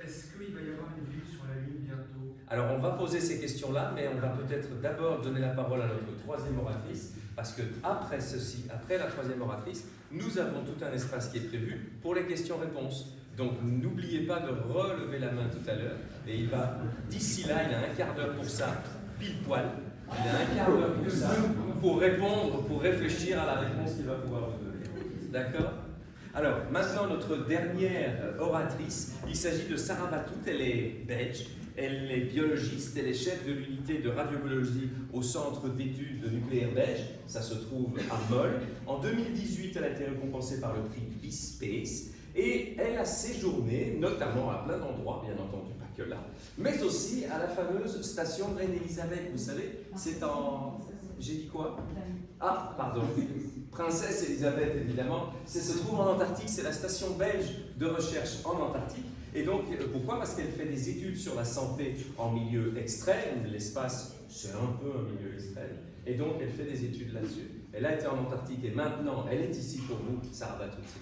Est-ce qu'il va y avoir une ville sur la Lune bientôt? Alors on va poser ces questions-là, mais on va peut-être d'abord donner la parole à notre troisième oratrice, parce que après ceci, après la troisième oratrice, nous avons tout un espace qui est prévu pour les questions-réponses. Donc n'oubliez pas de relever la main tout à l'heure, et il va, d'ici là, il a un quart d'heure pour ça, pile poil, il a un quart d'heure pour ça, pour répondre, pour réfléchir à la réponse qu'il va pouvoir vous donner. D'accord? Alors, maintenant, notre dernière oratrice, il s'agit de Sarah Batout, elle est belge, elle est biologiste, elle est chef de l'unité de radiobiologie au Centre d'études nucléaires belge, ça se trouve à Mol. En 2018, elle a été récompensée par le prix Peace Space, et elle a séjourné, notamment à plein d'endroits, bien entendu, pas que là, mais aussi à la fameuse station Reine-Élisabeth, vous savez, c'est en... J'ai dit quoi? Ah, pardon. Princesse Elisabeth, évidemment. Ça se trouve en Antarctique, c'est la station belge de recherche en Antarctique. Et donc, pourquoi? Parce qu'elle fait des études sur la santé en milieu extrême. L'espace, c'est un peu un milieu extrême. Et donc, elle fait des études là-dessus. Elle a été en Antarctique et maintenant, elle est ici pour vous. Sarah Batout, s'il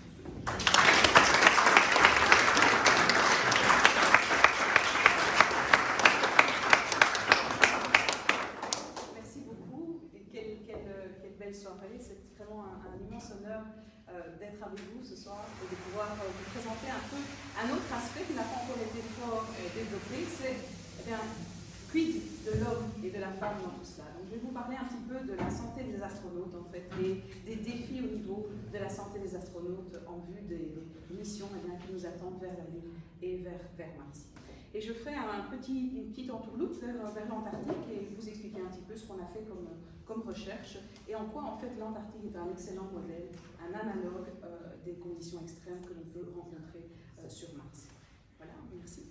vous plaît. Soirée. C'est vraiment un immense honneur d'être avec vous ce soir et de pouvoir vous présenter un peu un autre aspect qui n'a pas encore été fort développé, c'est quid de l'homme et de la femme dans tout cela. Donc, je vais vous parler un petit peu de la santé des astronautes, en fait, des défis au niveau de la santé des astronautes en vue des missions qui nous attendent vers la Lune et vers Mars. Et je ferai une petite entourloupe vers l'Antarctique et vous expliquer un petit peu ce qu'on a fait comme recherche et en quoi en fait l'Antarctique est un excellent modèle, un analogue des conditions extrêmes que l'on peut rencontrer sur Mars. Voilà, merci.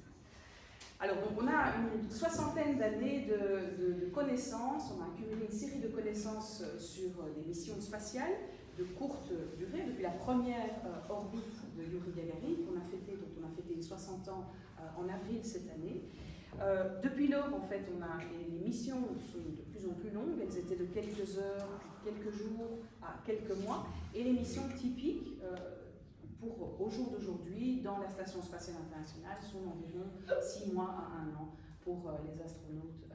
Alors on a une soixantaine d'années de connaissances, on a accumulé une série de connaissances sur des missions spatiales de courte durée, depuis la première orbite de Yuri Gagarin, dont on a fêté les 60 ans en avril cette année. Depuis lors, en fait, les missions sont de plus en plus longues, elles étaient de quelques heures, quelques jours à quelques mois, et les missions typiques au jour d'aujourd'hui dans la Station spatiale internationale sont d'environ 6 mois à 1 an pour les astronautes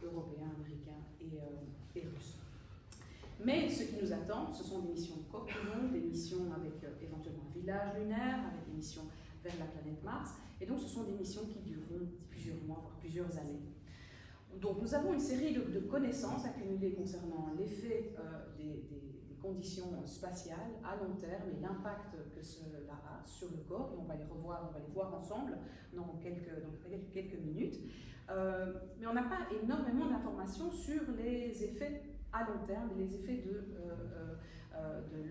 européens, américains et russes. Mais ce qui nous attend, ce sont des missions encore plus longues, des missions avec éventuellement un village lunaire, avec des missions vers la planète Mars, et donc ce sont des missions qui dureront plusieurs mois, voire plusieurs années. Donc nous avons une série de connaissances accumulées concernant l'effet des conditions spatiales à long terme et l'impact que cela a sur le corps, et on va les voir ensemble dans quelques minutes. Mais on n'a pas énormément d'informations sur les effets à long terme, les effets de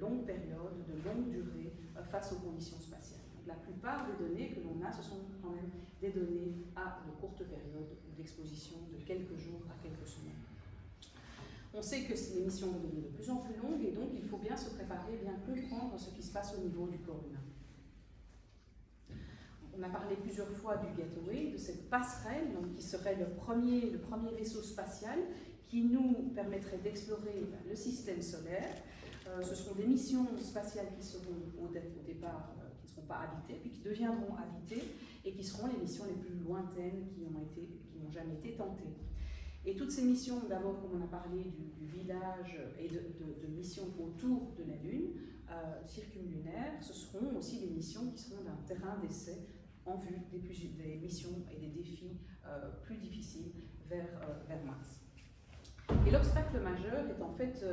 longue période, de longue durée face aux conditions spatiales. Donc, la plupart des données que l'on a, ce sont quand même des données à de courtes périodes d'exposition de quelques jours à quelques semaines. On sait que les missions vont devenir de plus en plus longues et donc il faut bien se préparer, bien comprendre ce qui se passe au niveau du corps humain. On a parlé plusieurs fois du Gateway, de cette passerelle donc, qui serait le premier vaisseau spatial qui nous permettrait d'explorer le système solaire. Ce seront des missions spatiales qui seront au départ qui ne seront pas habitées, puis qui deviendront habitées et qui seront les missions les plus lointaines qui n'ont jamais été tentées. Et toutes ces missions, d'abord, comme on a parlé du village et de missions autour de la Lune, circumlunaires, ce seront aussi des missions qui seront d'un terrain d'essai en vue des missions et des défis plus difficiles vers Mars. Et l'obstacle majeur est en fait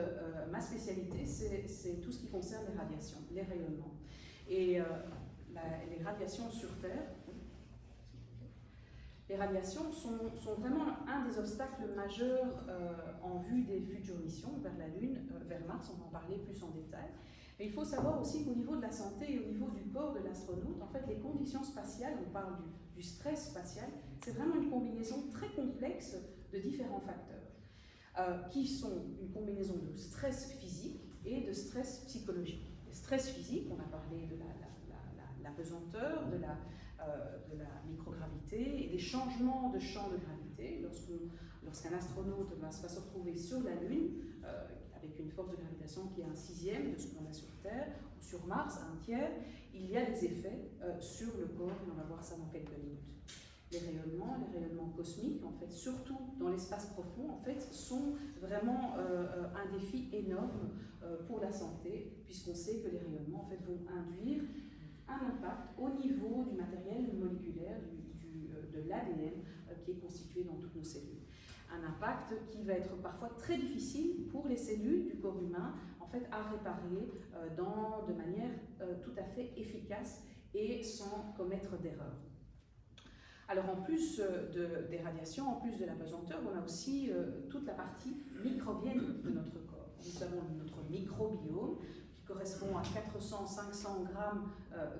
ma spécialité, c'est tout ce qui concerne les radiations, les rayonnements. Et les radiations sur Terre, les radiations sont vraiment un des obstacles majeurs en vue des futures missions vers la Lune, vers Mars, on va en parler plus en détail. Mais il faut savoir aussi qu'au niveau de la santé et au niveau du corps de l'astronaute, en fait, les conditions spatiales, on parle du stress spatial, c'est vraiment une combinaison très complexe de différents facteurs, qui sont une combinaison de stress physique et de stress psychologique. Le stress physique, on a parlé de la pesanteur, de la microgravité et des changements de champ de gravité. Lorsqu'un astronaute va se retrouver sur la Lune, avec une force de gravitation qui est 1/6 de ce qu'on a sur Terre, ou sur Mars, 1/3, il y a des effets sur le corps, et on va voir ça dans quelques minutes. Les rayonnements cosmiques, en fait, surtout dans l'espace profond, en fait, sont vraiment un défi énorme pour la santé, puisqu'on sait que les rayonnements, en fait, vont induire un impact au niveau du matériel moléculaire, de l'ADN qui est constitué dans toutes nos cellules. Un impact qui va être parfois très difficile pour les cellules du corps humain, en fait, à réparer de manière tout à fait efficace et sans commettre d'erreurs. Alors en plus des radiations, en plus de la pesanteur, on a aussi toute la partie microbienne de notre corps. Nous avons notre microbiome qui correspond à 400-500 grammes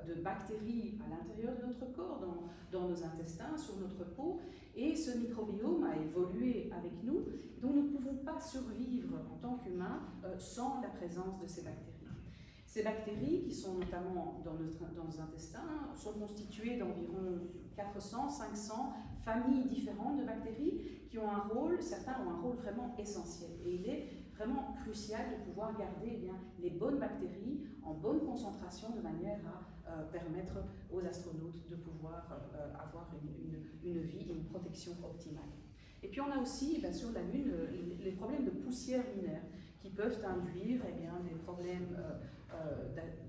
de bactéries à l'intérieur de notre corps, dans nos intestins, sur notre peau. Et ce microbiome a évolué avec nous, donc nous ne pouvons pas survivre en tant qu'humains sans la présence de ces bactéries. Ces bactéries, qui sont notamment dans nos intestins, sont constituées d'environ 400-500 familles différentes de bactéries qui ont un rôle, certains ont un rôle vraiment essentiel. Et il est vraiment crucial de pouvoir garder les bonnes bactéries en bonne concentration de manière à permettre aux astronautes de pouvoir avoir une vie et une protection optimale. Et puis on a aussi sur la Lune les problèmes de poussière lunaire qui peuvent induire des problèmes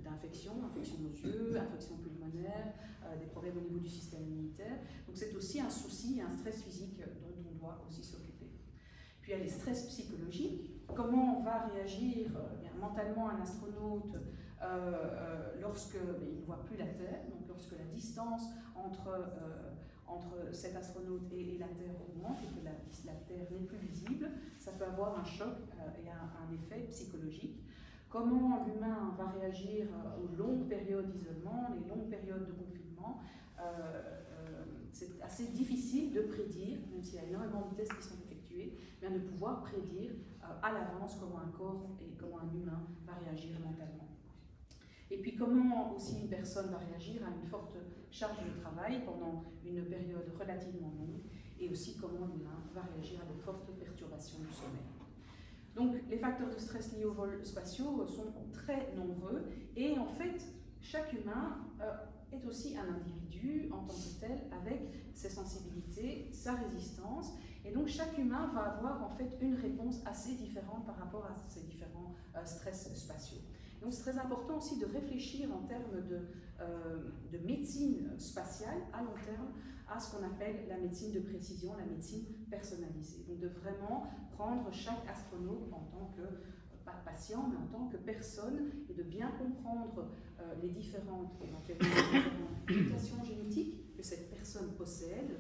d'infection aux yeux, infection pulmonaire, des problèmes au niveau du système immunitaire. Donc c'est aussi un souci, un stress physique dont on doit aussi s'occuper. Puis il y a les stress psychologiques. Comment on va réagir mentalement un astronaute lorsqu'il ne voit plus la Terre, donc lorsque la distance entre cet astronaute et la Terre augmente et que la Terre n'est plus visible, ça peut avoir un choc et un effet psychologique. Comment l'humain va réagir aux longues périodes d'isolement, les longues périodes de confinement, c'est assez difficile de prédire, même s'il y a énormément de tests qui sont effectués, mais de pouvoir prédire à l'avance comment un corps et comment un humain va réagir mentalement. Et puis comment aussi une personne va réagir à une forte charge de travail pendant une période relativement longue, et aussi comment l'humain va réagir à de fortes perturbations du sommeil. Donc les facteurs de stress liés aux vols spatiaux sont très nombreux, et en fait chaque humain est aussi un individu en tant que tel, avec ses sensibilités, sa résistance, et donc chaque humain va avoir en fait une réponse assez différente par rapport à ces différents stress spatiaux. Donc c'est très important aussi de réfléchir en termes de médecine spatiale à long terme à ce qu'on appelle la médecine de précision, la médecine personnalisée. Donc de vraiment prendre chaque astronaute en tant que, pas patient, mais en tant que personne, et de bien comprendre les différentes mutations génétiques que cette personne possède,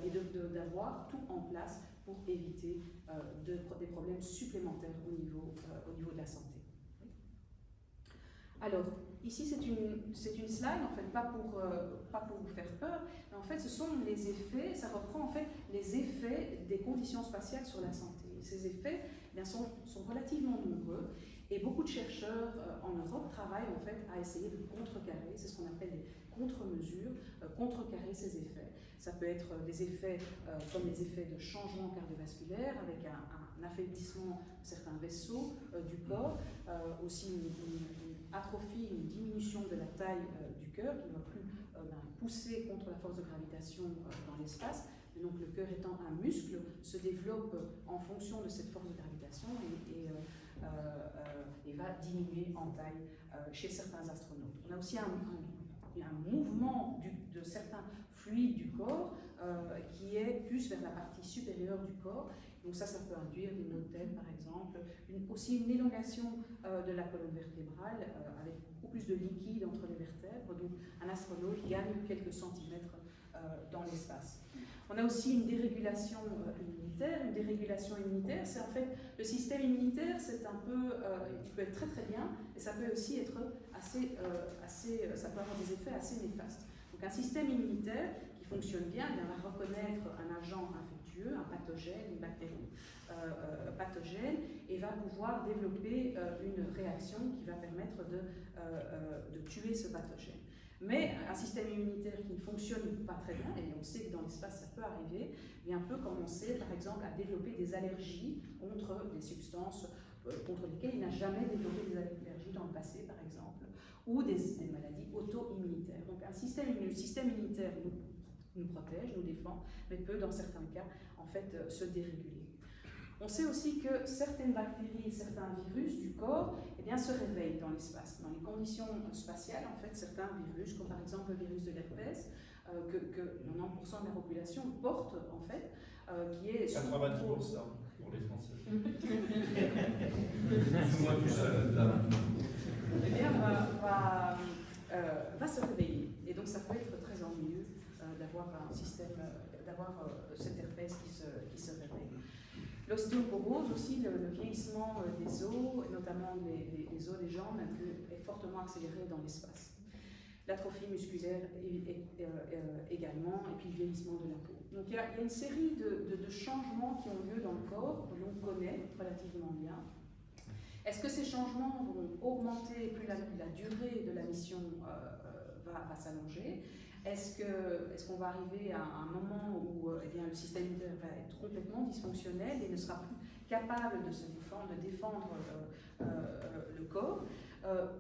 et d'avoir tout en place pour éviter des problèmes supplémentaires au niveau de la santé. Alors, ici c'est une slide, en fait, pas pour vous faire peur, mais en fait ce sont les effets, ça reprend en fait les effets des conditions spatiales sur la santé. Et ces effets sont relativement nombreux, et beaucoup de chercheurs en Europe travaillent en fait à essayer de contrecarrer, c'est ce qu'on appelle les contre-mesures, contrecarrer ces effets. Ça peut être des effets comme les effets de changement cardiovasculaire avec un affaiblissement de certains vaisseaux du corps, aussi une atrophie, une diminution de la taille du cœur qui ne va plus pousser contre la force de gravitation dans l'espace. Donc le cœur étant un muscle, se développe en fonction de cette force de gravitation et va diminuer en taille chez certains astronautes. On a aussi un mouvement de certains fluides du corps qui est plus vers la partie supérieure du corps, Donc ça peut induire des maux de tête par exemple, aussi une élongation de la colonne vertébrale avec beaucoup plus de liquide entre les vertèbres, donc un astronaute gagne quelques centimètres dans l'espace. On a aussi une dérégulation immunitaire. Une dérégulation immunitaire, c'est en fait le système immunitaire, c'est un peu, il peut être très très bien, et ça peut aussi être ça peut avoir des effets assez néfastes. Donc un système immunitaire qui fonctionne bien, il va reconnaître un agent infectieux, un pathogène, une bactérie pathogène, et va pouvoir développer une réaction qui va permettre de tuer ce pathogène. Mais un système immunitaire qui ne fonctionne pas très bien, et on sait que dans l'espace ça peut arriver, bien peut commencer par exemple à développer des allergies contre des substances contre lesquelles il n'a jamais développé des allergies dans le passé par exemple, ou des maladies auto-immunitaires. Donc un système immunitaire nous protège, nous défend, mais peut dans certains cas en fait se déréguler. On sait aussi que certaines bactéries et certains virus du corps se réveillent dans l'espace. Dans les conditions spatiales, en fait, certains virus, comme par exemple le virus de l'herpès, que 90% de la population porte, en fait, qui est... 90% pour les Français. Moi tout seul, là. Va se réveiller. Et donc ça peut être très ennuyeux d'avoir un système, d'avoir cet herpès qui se réveille. L'ostéoporose aussi, le vieillissement des os, notamment les os des jambes, est fortement accéléré dans l'espace. L'atrophie musculaire également, et puis le vieillissement de la peau. Donc il y a une série de changements qui ont lieu dans le corps, que l'on connaît relativement bien. Est-ce que ces changements vont augmenter, plus la durée de la mission va s'allonger? Est-ce qu'on va arriver à un moment où le système immunitaire va être complètement dysfonctionnel et ne sera plus capable de se défendre, de défendre le corps,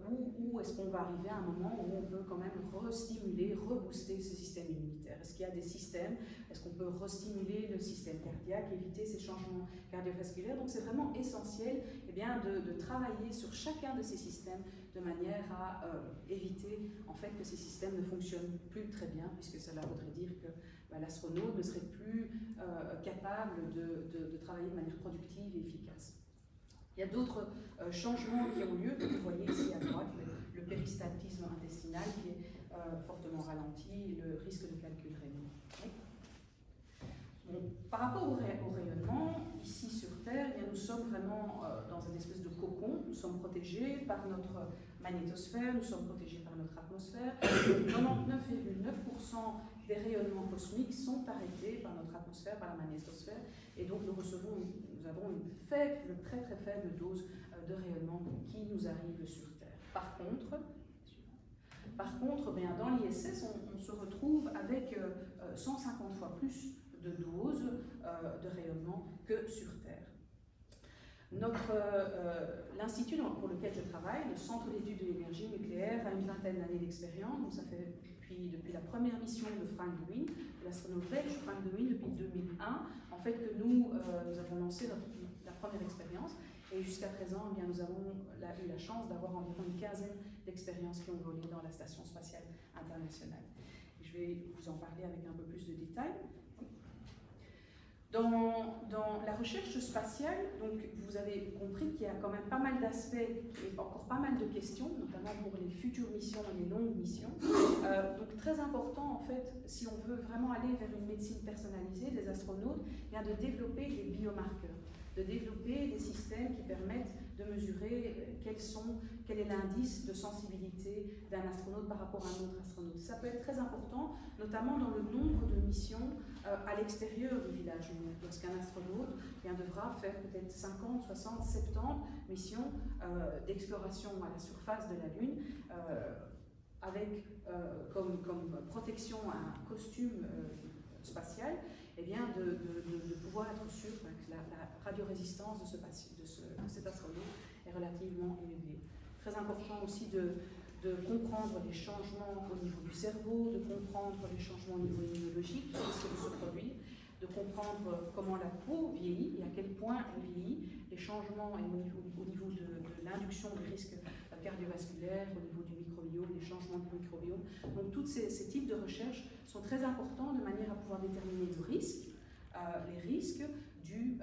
ou est-ce qu'on va arriver à un moment où on peut quand même restimuler, rebooster ce système immunitaire? Est-ce qu'il y a des systèmes, est-ce qu'on peut restimuler le système cardiaque, éviter ces changements cardiovasculaires? Donc c'est vraiment essentiel de travailler sur chacun de ces systèmes de manière à éviter en fait que ces systèmes ne fonctionnent plus très bien, puisque cela voudrait dire que l'astronaute ne serait plus capable de travailler de manière productive et efficace. Il y a d'autres changements qui ont lieu, que vous voyez ici à droite, le péristaltisme intestinal qui est fortement ralenti, le risque de calcul rénal. Oui. Bon, par rapport au rayonnement, ici sur Terre, nous sommes vraiment dans une espèce de cocon, nous sommes protégés par notre magnétosphère, nous sommes protégés par notre atmosphère. 99,9% des rayonnements cosmiques sont arrêtés par notre atmosphère, par la magnétosphère, et donc nous avons une faible, très très faible dose de rayonnement qui nous arrive sur Terre. Par contre, dans l'ISS, on se retrouve avec 150 fois plus de doses de rayonnement que sur Terre. L'Institut pour lequel je travaille, le Centre d'études de l'énergie nucléaire, a une vingtaine d'années d'expérience. Donc ça fait depuis la première mission de Frank Lewin, l'astronaute belge Frank Lewin, depuis 2001, en fait que nous avons lancé la première expérience. Et jusqu'à présent, nous avons eu la chance d'avoir environ une quinzaine d'expériences qui ont volé dans la Station spatiale internationale. Et je vais vous en parler avec un peu plus de détails. Dans la recherche spatiale, donc vous avez compris qu'il y a quand même pas mal d'aspects et encore pas mal de questions, notamment pour les futures missions et les longues missions. Donc très important en fait, si on veut vraiment aller vers une médecine personnalisée des astronautes, de développer des biomarqueurs, de développer des systèmes qui permettent de mesurer quel est l'indice de sensibilité d'un astronaute par rapport à un autre astronaute. Ça peut être très important, notamment dans le nombre de missions à l'extérieur du village lunaire. Lorsqu'un astronaute devra faire peut-être 50, 60, 70 missions d'exploration à la surface de la Lune, avec comme protection un costume spatial, de pouvoir être sûr que la radiorésistance de cet astronaute est relativement élevée. Très important aussi de comprendre les changements au niveau du cerveau, de comprendre les changements au niveau immunologique, qui risquent de se produire, de comprendre comment la peau vieillit et à quel point elle vieillit, les changements au niveau de l'induction des risques cardiovasculaires, au niveau du microbiome, les changements du microbiome. Donc tous ces types de recherches sont très importants de manière à pouvoir déterminer le risque les risques dus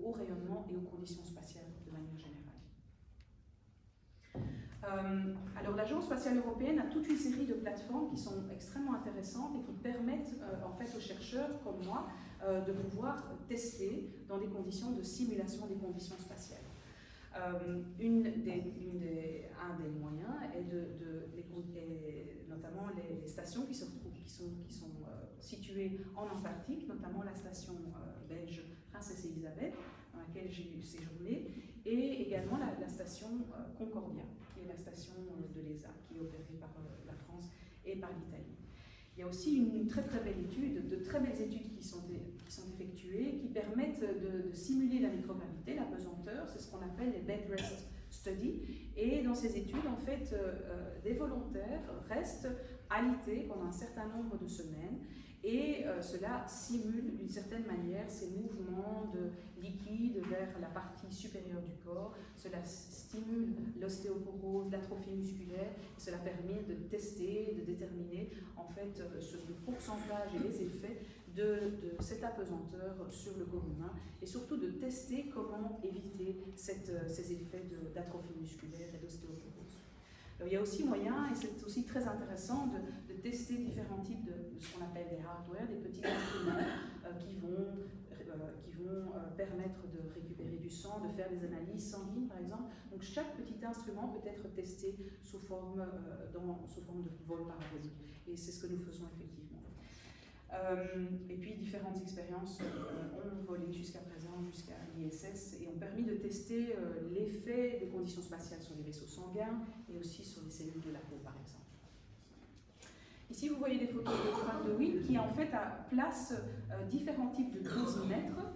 au rayonnement et aux conditions spatiales de manière générale. Alors l'Agence spatiale européenne a toute une série de plateformes qui sont extrêmement intéressantes et qui permettent en fait aux chercheurs comme moi de pouvoir tester dans des conditions de simulation des conditions spatiales. Un des moyens est notamment les stations qui sont situées en Antarctique, notamment la station belge Princesse Elisabeth, dans laquelle j'ai séjourné, et également la station Concordia, qui est la station de l'ESA, qui est opérée par la France et par l'Italie. Il y a aussi une très très belle étude, de très belles études qui sont effectuées, qui permettent de simuler la microgravité, la pesanteur, c'est ce qu'on appelle les bed rest studies. Et dans ces études, en fait, des volontaires restent alités pendant un certain nombre de semaines, et cela simule d'une certaine manière ces mouvements de liquide vers la partie supérieure du corps. Cela stimule l'ostéoporose, l'atrophie musculaire. Cela permet de tester, de déterminer en fait le pourcentage et les effets de cette apesanteur sur le corps humain, et surtout de tester comment éviter ces effets d'atrophie musculaire et d'ostéoporose. Il y a aussi moyen, et c'est aussi très intéressant, de tester différents types de ce qu'on appelle des hardware, des petits instruments qui vont permettre de récupérer du sang, de faire des analyses sanguines par exemple. Donc chaque petit instrument peut être testé sous forme de vol parabolique, et c'est ce que nous faisons effectivement. Et puis différentes expériences ont volé jusqu'à présent, jusqu'à l'ISS, et ont permis de tester l'effet des conditions spatiales sur les vaisseaux sanguins et aussi sur les cellules de la peau par exemple. Ici vous voyez des photos de Frank DeWitt qui en fait place différents types de dosimètres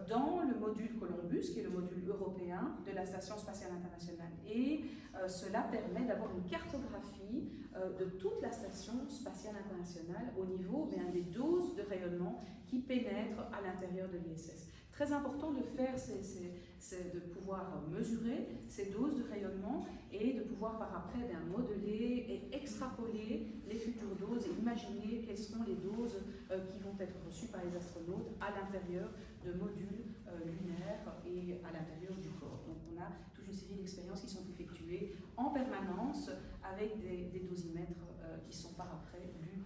dans le module Columbus, qui est le module européen de la Station spatiale internationale. Et cela permet d'avoir une cartographie de toute la Station spatiale internationale au niveau des doses de rayonnement qui pénètrent à l'intérieur de l'ISS. Très important de faire, de pouvoir mesurer ces doses de rayonnement et de pouvoir par après modeler et extrapoler les futures doses et imaginer quelles seront les doses qui vont être reçues par les astronautes à l'intérieur de modules lunaires et à l'intérieur du corps. Donc on a toute une série d'expériences qui sont effectuées en permanence avec des dosimètres qui sont par après lus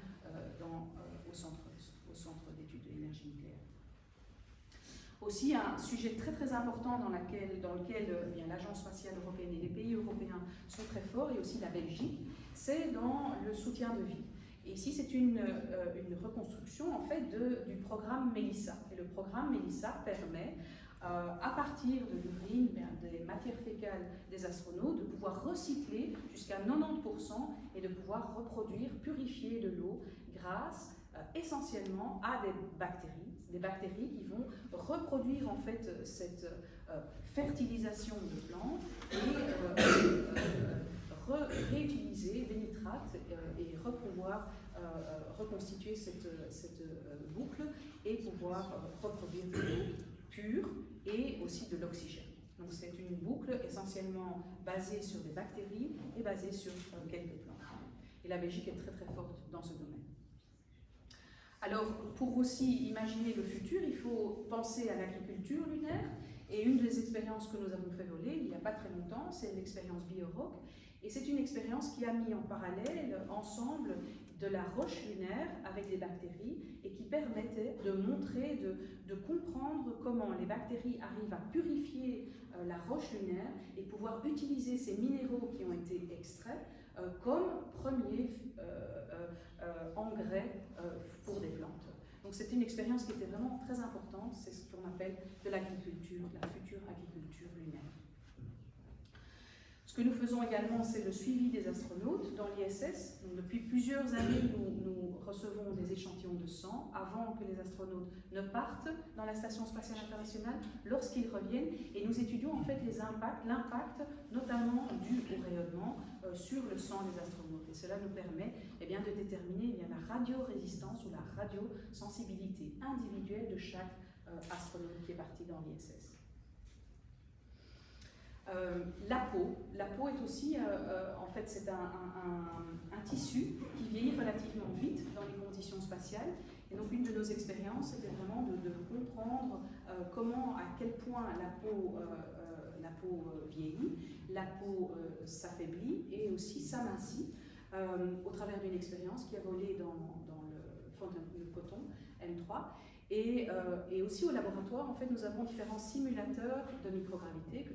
au centre d'études de l'énergie nucléaire. Aussi, un sujet très très important dans lequel l'Agence spatiale européenne et les pays européens sont très forts, et aussi la Belgique, c'est dans le soutien de vie. Et ici, c'est une reconstruction en fait du programme MELISA. Et le programme MELISA permet, à partir de l'urine, des matières fécales des astronautes, de pouvoir recycler jusqu'à 90% et de pouvoir reproduire, purifier de l'eau grâce essentiellement à des bactéries qui vont reproduire en fait cette fertilisation de plantes et réutiliser des nitrates et pouvoir reconstituer cette boucle et pouvoir reproduire de l'eau pure et aussi de l'oxygène. Donc c'est une boucle essentiellement basée sur des bactéries et basée sur quelques plantes. Et la Belgique est très très forte dans ce domaine. Alors, pour aussi imaginer le futur, il faut penser à l'agriculture lunaire. Et une des expériences que nous avons fait voler il n'y a pas très longtemps, c'est l'expérience BioRock. Et c'est une expérience qui a mis en parallèle ensemble de la roche lunaire avec des bactéries et qui permettait de montrer, de comprendre comment les bactéries arrivent à purifier la roche lunaire et pouvoir utiliser ces minéraux qui ont été extraits comme premier engrais pour des plantes. Donc c'était une expérience qui était vraiment très importante, c'est ce qu'on appelle de l'agriculture, la future agriculture lunaire. Ce que nous faisons également, c'est le suivi des astronautes dans l'ISS. Depuis plusieurs années, nous recevons des échantillons de sang avant que les astronautes ne partent dans la Station spatiale internationale, lorsqu'ils reviennent, et nous étudions en fait l'impact notamment dû au rayonnement sur le sang des astronautes. Et cela nous permet de déterminer la radiorésistance ou la radiosensibilité individuelle de chaque astronaute qui est parti dans l'ISS. La peau est aussi, en fait, c'est un tissu qui vieillit relativement vite dans les conditions spatiales. Et donc une de nos expériences, c'était vraiment de comprendre comment, à quel point la peau vieillit, la peau s'affaiblit et aussi s'amincit au travers d'une expérience qui a volé dans le photon M3. Et aussi au laboratoire, en fait, nous avons différents simulateurs de microgravité que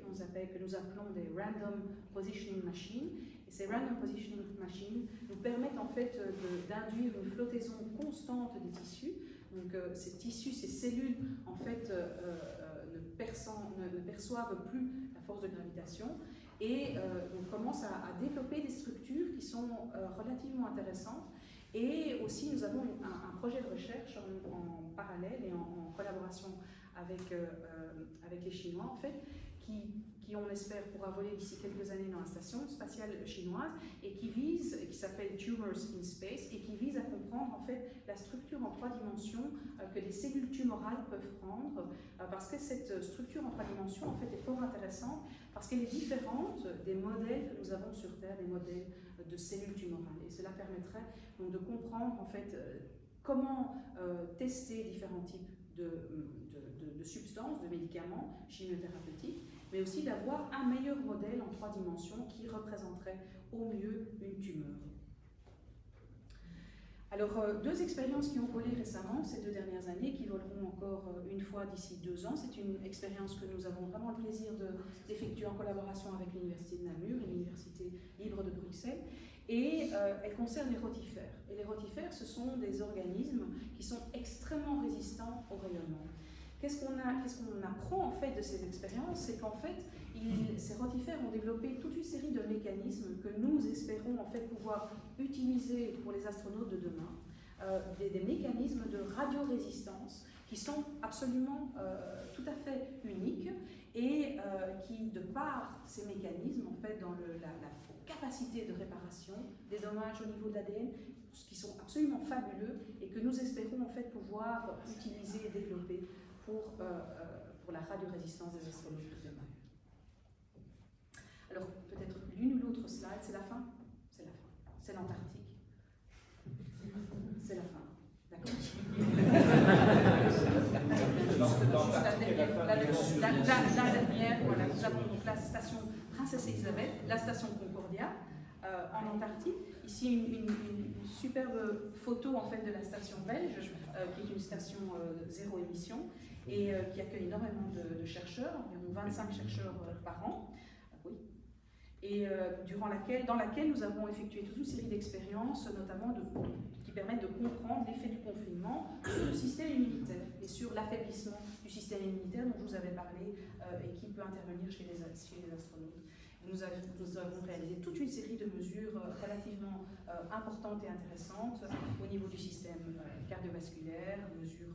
nous appelons des Random Positioning Machines. Et ces Random Positioning Machines nous permettent en fait d'induire une flottaison constante des tissus. Donc ces tissus, ces cellules, en fait, ne perçoivent plus la force de gravitation. Et on commence à développer des structures qui sont relativement intéressantes. Et aussi, nous avons un projet de recherche en parallèle et en collaboration avec les Chinois, en fait, qui on espère pourra voler d'ici quelques années dans la station spatiale chinoise et qui s'appelle Tumors in Space et qui vise à comprendre en fait la structure en 3 dimensions que les cellules tumorales peuvent prendre parce que cette structure en 3 dimensions en fait est fort intéressante parce qu'elle est différente des modèles que nous avons sur Terre, des modèles de cellules tumorales, et cela permettrait donc de comprendre en fait comment tester différents types de substances, de médicaments chimiothérapeutiques, mais aussi d'avoir un meilleur modèle en 3 dimensions qui représenterait au mieux une tumeur. Alors, 2 expériences qui ont volé récemment, ces 2 dernières années, qui voleront encore une fois d'ici 2 ans. C'est une expérience que nous avons vraiment le plaisir d'effectuer en collaboration avec l'Université de Namur, l'Université libre de Bruxelles, et elle concerne les rotifères. Et les rotifères, ce sont des organismes qui sont extrêmement résistants au rayonnement. Qu'est-ce qu'on apprend en fait de ces expériences? C'est qu'en fait, ces rotifères ont développé toute une série de mécanismes que nous espérons en fait pouvoir utiliser pour les astronautes de demain, des mécanismes de radiorésistance qui sont absolument tout à fait uniques et qui, de par ces mécanismes, en fait, dans la capacité de réparation des dommages au niveau de l'ADN, qui sont absolument fabuleux et que nous espérons en fait pouvoir utiliser et développer pour la radiorésistance des astronautes de demain. Alors, peut-être l'une ou l'autre slide, c'est la fin? C'est la fin. C'est l'Antarctique. C'est la fin. D'accord? La dernière, voilà, nous avons donc la station Princesse Elisabeth, la station Concordia en Antarctique. Ici, une superbe photo en fait de la station belge, qui est une station zéro émission et qui accueille énormément de chercheurs, environ 25 chercheurs par an. Oui. Et dans laquelle nous avons effectué toute une série d'expériences, notamment qui permettent de comprendre l'effet du confinement sur le système immunitaire et sur l'affaiblissement du système immunitaire dont je vous avais parlé et qui peut intervenir chez les astronautes. Nous avons réalisé toute une série de mesures relativement importantes et intéressantes au niveau du système cardiovasculaire, mesures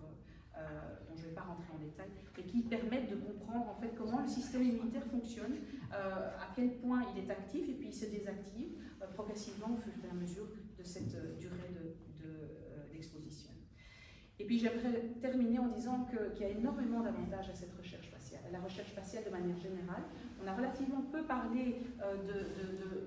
dont je ne vais pas rentrer en détail, et qui permettent de comprendre en fait comment le système immunitaire fonctionne, à quel point il est actif et puis il se désactive progressivement au fur et à mesure de cette durée d'exposition. Et puis j'aimerais terminer en disant qu'il y a énormément d'avantages à cette recherche spatiale, à la recherche spatiale de manière générale. On a relativement peu parlé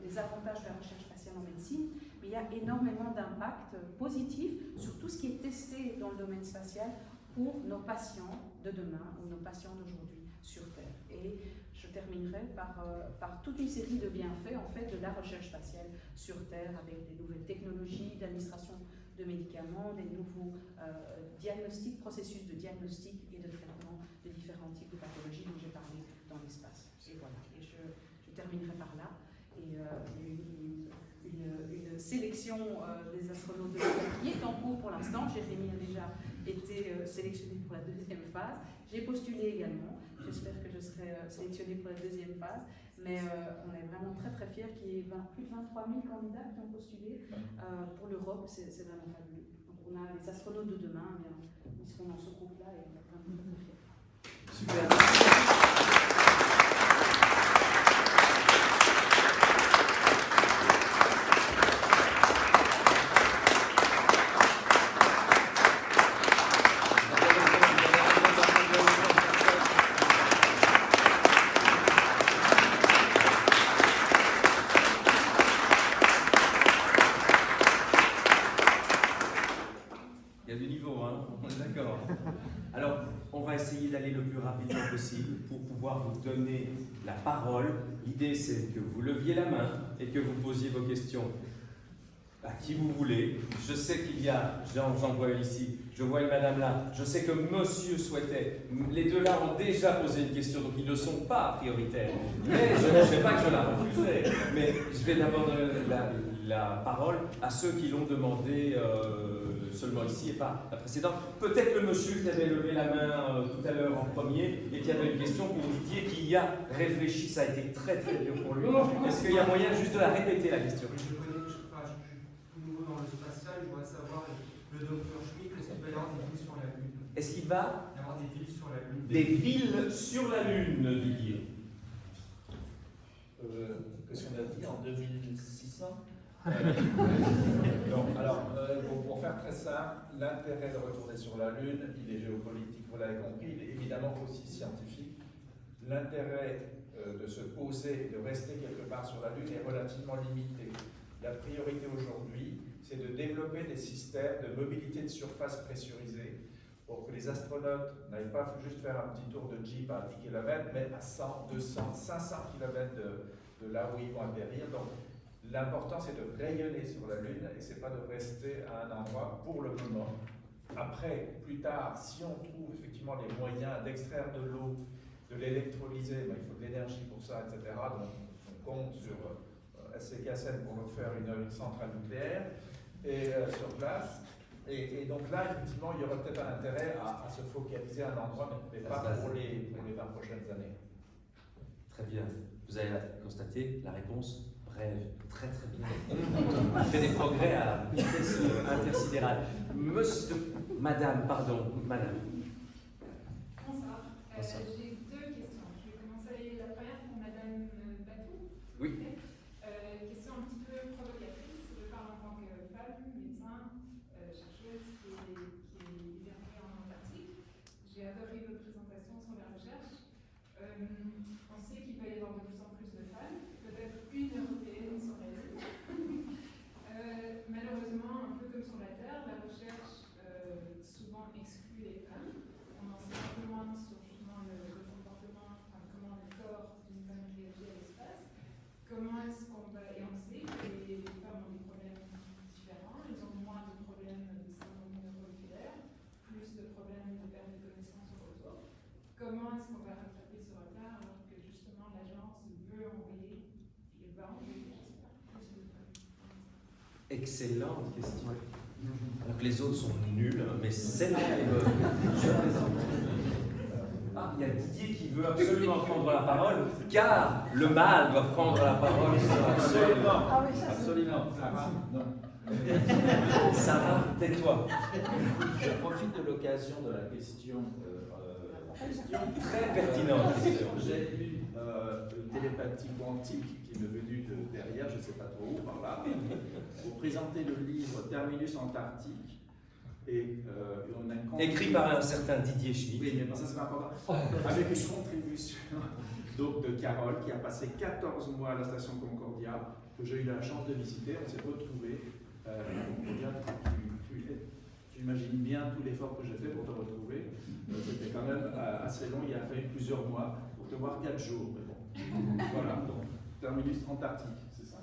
des avantages de la recherche spatiale en médecine, mais il y a énormément d'impacts positifs sur tout ce qui est testé dans le domaine spatial pour nos patients de demain ou nos patients d'aujourd'hui sur Terre. Et je terminerai par toute une série de bienfaits en fait de la recherche spatiale sur Terre avec des nouvelles technologies d'administration de médicaments, des nouveaux diagnostics, processus de diagnostic et de traitement de différents types de pathologies dont j'ai parlé dans l'espace. Et voilà, et je terminerai par là. Et une sélection des astronautes de l'Europe qui est en cours pour l'instant. Jérémy a déjà été sélectionné pour la 2e phase. J'ai postulé également. J'espère que je serai sélectionnée pour la 2e phase. Mais on est vraiment très très fiers qu'il y ait plus de 23 000 candidats qui ont postulé pour l'Europe. C'est vraiment fabuleux. Donc on a les astronautes de demain, ils seront dans ce groupe-là et on est vraiment très fiers. Super. Il y a du niveau, hein. essayer d'aller le plus rapidement possible pour pouvoir vous donner la parole. L'idée, c'est que vous leviez la main et que vous posiez vos questions à qui vous voulez. Je sais qu'il y a, j'en vois ici, je vois une madame là, je sais que monsieur souhaitait, les deux là ont déjà posé une question, donc ils ne sont pas prioritaires. Mais je ne sais pas que je la refuserai, mais je vais d'abord donner la parole à ceux qui l'ont demandé seulement ici et pas la précédente. Peut-être le monsieur qui avait levé la main tout à l'heure en premier et qui avait une question pour Didier, qui y a réfléchi, ça a été très très dur pour lui. Est-ce qu'il y a moyen juste de la répéter la question? Je suis tout nouveau dans le spatial, je voudrais savoir, le docteur Schmitt, est-ce qu'il va y avoir des villes sur la Lune? Est-ce qu'il va Il va y avoir des villes sur la Lune? des villes sur la Lune, Didier? Qu'est-ce qu'on a dit en 2600? Non, alors, pour faire très simple, l'intérêt de retourner sur la Lune, il est géopolitique, vous l'avez compris, il est évidemment aussi scientifique. L'intérêt de se poser et de rester quelque part sur la Lune est relativement limité. La priorité aujourd'hui, c'est de développer des systèmes de mobilité de surface pressurisée pour que les astronautes n'aillent pas juste faire un petit tour de Jeep à 10 km, mais à 100, 200, 500 km de là où ils vont atterrir. Donc, l'important, c'est de rayonner sur la Lune et c'est pas de rester à un endroit pour le moment. Après, plus tard, si on trouve effectivement les moyens d'extraire de l'eau, de l'électrolyser, il faut de l'énergie pour ça, etc. Donc, on compte sur SCKSN pour nous faire une centrale nucléaire et sur place. Et donc là, effectivement, il y aurait peut-être un intérêt à se focaliser à un endroit, mais pas pour les 20 prochaines années. Très bien. Vous avez constaté la réponse brève. Très très bien. On fait des progrès à vitesse intersidérale. Madame, pardon, madame. Bonsoir. Bonsoir. J'ai deux questions. Je vais commencer la première pour Madame Batou. Oui. Question un petit peu provocatrice. Je parle en tant que femme, médecin, chercheuse qui est hébergée en Antarctique. J'ai adoré votre présentation sur la recherche. On sait qu'il va y avoir de plus en plus de femmes, peut-être une européenne sur la Lune. Malheureusement, un peu comme sur la Terre, la recherche souvent exclut les femmes. On en sait un peu moins sur justement le comportement, enfin, comment le corps d'une femme réagit à l'espace. Comment est-ce qu'on va. Et on sait que les femmes ont des problèmes différents, elles ont moins de problèmes de syndrome neuromusculaire, plus de problèmes de perte de connaissance au retour. Comment est-ce qu'on va rattraper ce retard alors que justement l'agence veut envoyer, et va envoyer, j'espère, plus de femmes? Excellente question. Alors que les autres sont nuls, mais celle-là est bonne. Je présente. Ah, il y a Didier qui veut absolument prendre la parole, car le mâle doit prendre la parole. Absolument. Absolument. Non. Sarah, tais-toi. Je profite de l'occasion de la question. Très pertinente question. J'ai eu une télépathie quantique qui m'est venue de derrière, je ne sais pas trop où, par là. Vous présentez le livre Terminus Antarctique. Et on a Écrit par un certain Didier Schmitt. Oui, mais ça c'est important. Avec une contribution donc, de Carole qui a passé 14 mois à la station Concordia, que j'ai eu la chance de visiter. On s'est retrouvés. Tu imagines bien tout l'effort que j'ai fait pour te retrouver. C'était quand même assez long. Il a fallu plusieurs mois pour te voir 4 jours. Mais bon, voilà. Donc, Terminus Antarctique, c'est ça.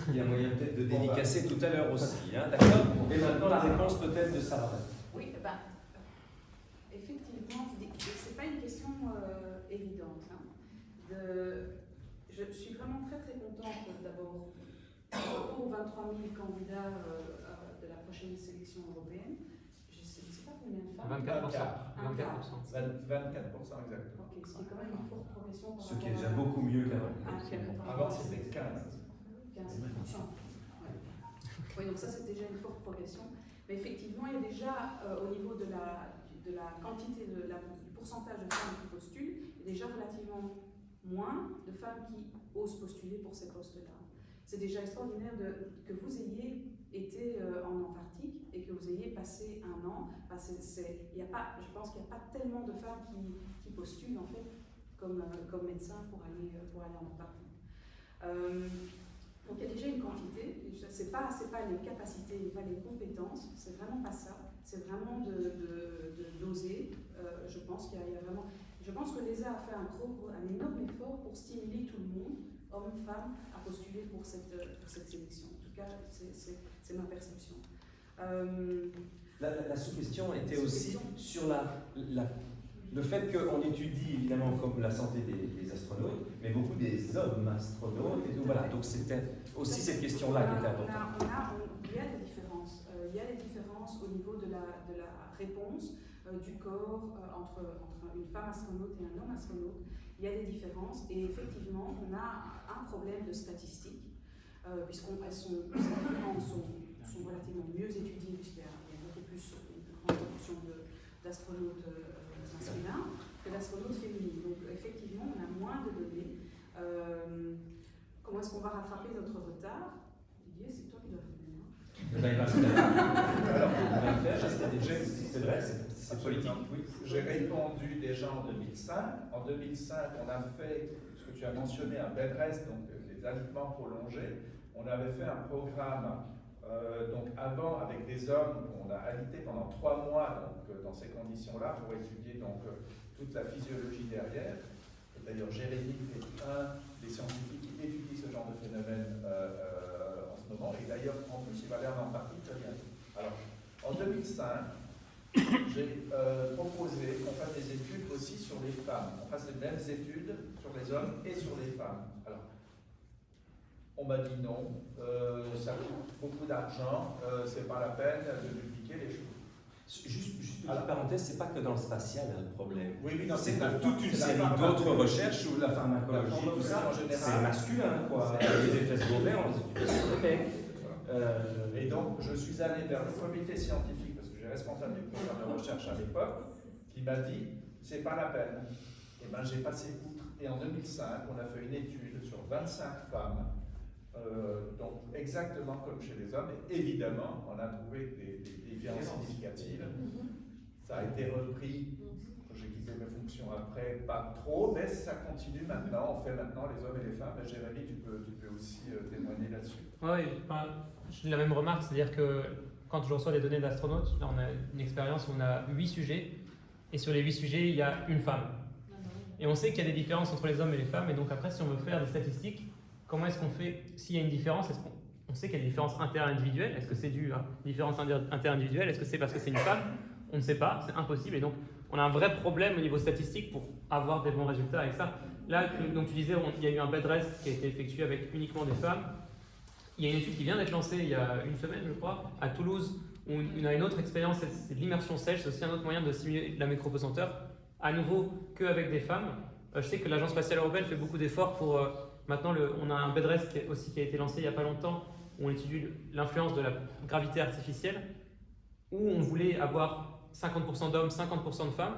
Il y a moyen peut-être de dédicacer tout à l'heure aussi, hein, d'accord? Et maintenant la réponse peut-être de Sarah. Oui, effectivement, c'est pas une question évidente. Hein. Je suis vraiment très très contente d'abord par rapport aux 23 000 candidats de la prochaine sélection européenne. Je ne sais pas combien de femmes. 24%. 24% exactement. Ok, ce qui est quand même une forte progression par Ce rapport qui est déjà beaucoup mieux qu'avant. Avant c'était 15. 15%. Ouais. Oui, donc ça c'est déjà une forte progression. Mais effectivement, il y a déjà au niveau de la quantité, du pourcentage de femmes qui postulent, il y a déjà relativement moins de femmes qui osent postuler pour ces postes-là. C'est déjà extraordinaire que vous ayez été en Antarctique et que vous ayez passé un an. Enfin, je pense qu'il n'y a pas tellement de femmes qui postulent en fait comme médecin pour aller en Antarctique. Donc il y a déjà une quantité. C'est pas les capacités, pas les compétences. C'est vraiment pas ça. c'est vraiment d'oser. Je pense qu'il y a vraiment... Je pense que l'ESA a fait un énorme effort pour stimuler tout le monde, hommes, femmes, à postuler pour cette sélection. En tout cas, c'est ma perception. La sous-question était aussi sur le fait qu'on étudie évidemment comme la santé des astronautes, mais beaucoup des hommes astronautes. Et donc, voilà, donc c'était aussi cette question-là qui était importante. Il y a des différences. Il y a des différences au niveau de la réponse du corps entre une femme astronaute et un homme astronaute. Il y a des différences et effectivement, on a un problème de statistiques, ces différences sont relativement mieux étudiées puisqu'il y a beaucoup plus une grande proportion d'astronautes masculins que d'astronautes féminines. Donc effectivement, on a moins de données. Comment est-ce qu'on va rattraper notre retard? Didier, c'est toi qui dois répondre. Il va le faire. C'est vrai, c'est politique. Oui. J'ai répondu déjà en 2005. En 2005, on a fait ce que tu as mentionné, un bed rest, donc les aliments prolongés. On avait fait un programme donc avant avec des hommes, on a alité pendant 3 mois donc, dans ces conditions-là pour étudier donc, toute la physiologie derrière. D'ailleurs, Jérémy est un des scientifiques qui étudie ce genre de phénomène en ce moment. Et d'ailleurs, en plus, il va l'air en partie très bien. Alors, en 2005, j'ai proposé qu'on fasse des études aussi sur les femmes. On fasse les mêmes études sur les hommes et sur les femmes. Alors, on m'a dit non, ça coûte beaucoup d'argent, c'est pas la peine de dupliquer les choses. Juste une petite parenthèse, c'est pas que dans le spatial le problème. Oui, non, c'est pour toute une série d'autres recherches où la pharmacologie, tout ça, c'est masculin, quoi. Les effets secondaires, Et donc, je suis allé vers le comité scientifique, parce que j'ai responsable du programme de recherche à l'époque, qui m'a dit, c'est pas la peine. Et bien, j'ai passé outre. Et en 2005, on a fait une étude sur 25 femmes, donc exactement comme chez les hommes, et évidemment, on a trouvé des différences significatives. Ça a été repris, j'ai quitté mes fonctions après, pas trop, mais ça continue maintenant, on fait maintenant les hommes et les femmes. Jérémy, tu peux aussi témoigner là-dessus. Oui, enfin, j'ai la même remarque, c'est-à-dire que quand je reçois des données d'astronautes, là on a une expérience où on a 8 sujets, et sur les 8 sujets, il y a une femme. Et on sait qu'il y a des différences entre les hommes et les femmes, et donc après, si on veut faire des statistiques, comment est-ce qu'on fait s'il y a une différence? Est-ce qu'on sait qu'il y a des différences inter-individuelles? Est-ce que c'est dû à une différence inter-individuelle? Est-ce que c'est parce que c'est une femme? On ne sait pas, c'est impossible. Et donc, on a un vrai problème au niveau statistique pour avoir des bons résultats avec ça. Là, donc tu disais, il y a eu un bed rest qui a été effectué avec uniquement des femmes. Il y a une étude qui vient d'être lancée il y a une semaine, je crois, à Toulouse, où on a une autre expérience, c'est de l'immersion sèche, c'est aussi un autre moyen de simuler la micropesanteur, à nouveau qu'avec des femmes. Je sais que l'Agence spatiale européenne fait beaucoup d'efforts pour... maintenant, on a un bed rest qui a été lancé il n'y a pas longtemps, où on étudie l'influence de la gravité artificielle, où on voulait avoir 50% d'hommes, 50% de femmes.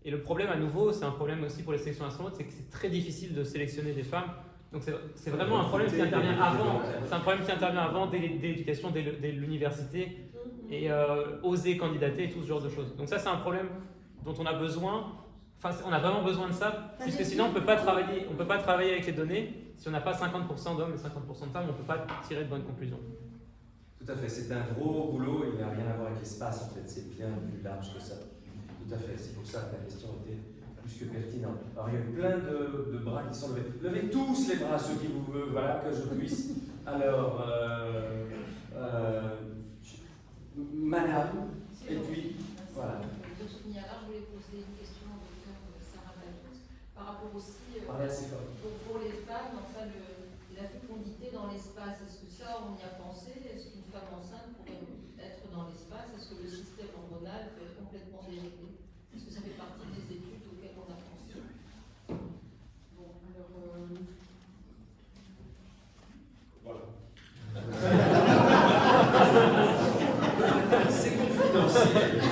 Et le problème, à nouveau, c'est un problème aussi pour les sélections astronautes, c'est que c'est très difficile de sélectionner des femmes. Donc c'est vraiment un problème qui intervient avant. C'est un problème qui intervient avant dès l'éducation, dès l'université, et oser candidater, tout ce genre de choses. Donc ça, c'est un problème dont on a besoin. Enfin, on a vraiment besoin de ça, puisque sinon on ne peut pas travailler avec les données. Si on n'a pas 50% d'hommes et 50% de femmes, on ne peut pas tirer de bonnes conclusions. Tout à fait, c'est un gros boulot, il n'a rien à voir avec l'espace en fait, c'est bien plus large que ça. Tout à fait, c'est pour ça que la question était plus que pertinente. Alors il y a eu plein de bras qui sont levés. Levez tous les bras, ceux qui vous veulent, voilà, que je puisse. Alors, madame, et puis, voilà. De ce là je voulais poser une question au docteur Sarah Baltus par rapport aussi pour les femmes, enfin la fécondité dans l'espace. Est-ce que ça, on y a pensé? Est-ce qu'une femme enceinte pourrait être dans l'espace? Est-ce que le système hormonal peut être complètement déréglé? Est-ce que ça fait partie des études auxquelles on a pensé? Bon, alors... Voilà. C'est confidentiel.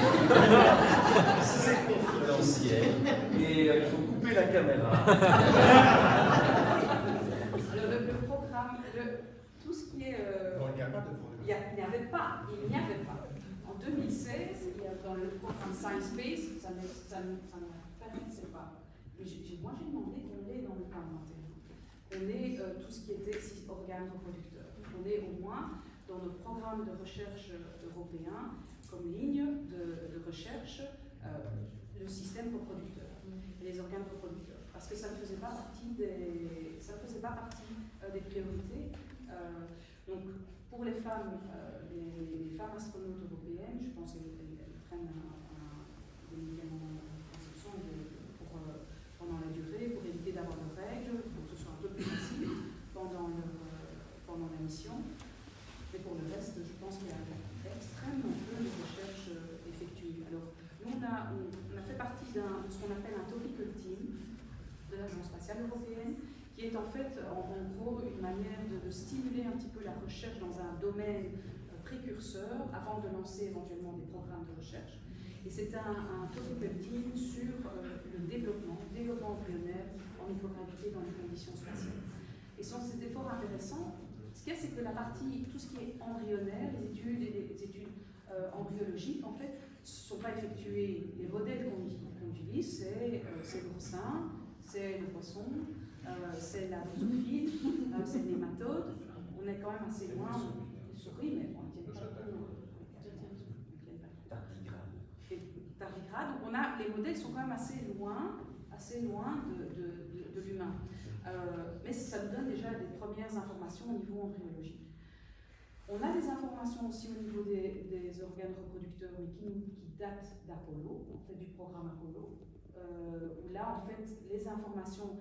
C'est confidentiel. Et il faut couper la caméra. Le programme, tout ce qui est... Non, il n'y a pas de programme. Il n'y avait pas. En 2016, dans le programme Science Space, ça n'intéressait pas. Mais moi, j'ai demandé qu'on ait dans le parlementaire. On ait tout ce qui était organes reproducteurs. On est au moins dans nos programmes de recherche européens comme ligne de recherche le système reproducteur et les organes reproducteurs, parce que ça ne faisait pas partie des priorités. Donc pour les femmes astronautes européennes, je pense qu'elles prennent des médicaments de conception pendant la durée pour éviter d'avoir de règles, pour que ce soit un peu plus facile pendant la mission. Mais pour le reste, je pense qu'il y a extrêmement peu de recherches effectuées. Alors, nous, on a fait partie de ce qu'on appelle un topical team de l'Agence spatiale européenne, qui est en fait, en gros, une manière de stimuler un petit peu la recherche dans un domaine précurseur avant de lancer éventuellement des programmes de recherche. Et c'est un topical team sur le développement embryonnaire en microgravité dans les conditions spatiales. Et c'était fort intéressant. Ce qu'il y a, c'est que la partie, tout ce qui est embryonnaire, les études embryologiques, en fait, ne sont pas effectuées. Les modèles qu'on utilise, c'est l'oursin, c'est le poisson, c'est la drosophile, c'est le nématode. On est quand même assez loin. Les souris, mais on ne tient pas tardigrade. Donc les modèles sont quand même assez loin de l'humain. Mais ça nous donne déjà des premières informations au niveau embryologique. On a des informations aussi au niveau des organes reproducteurs, mais qui datent d'Apollo, en fait, du programme Apollo, où là, en fait, les informations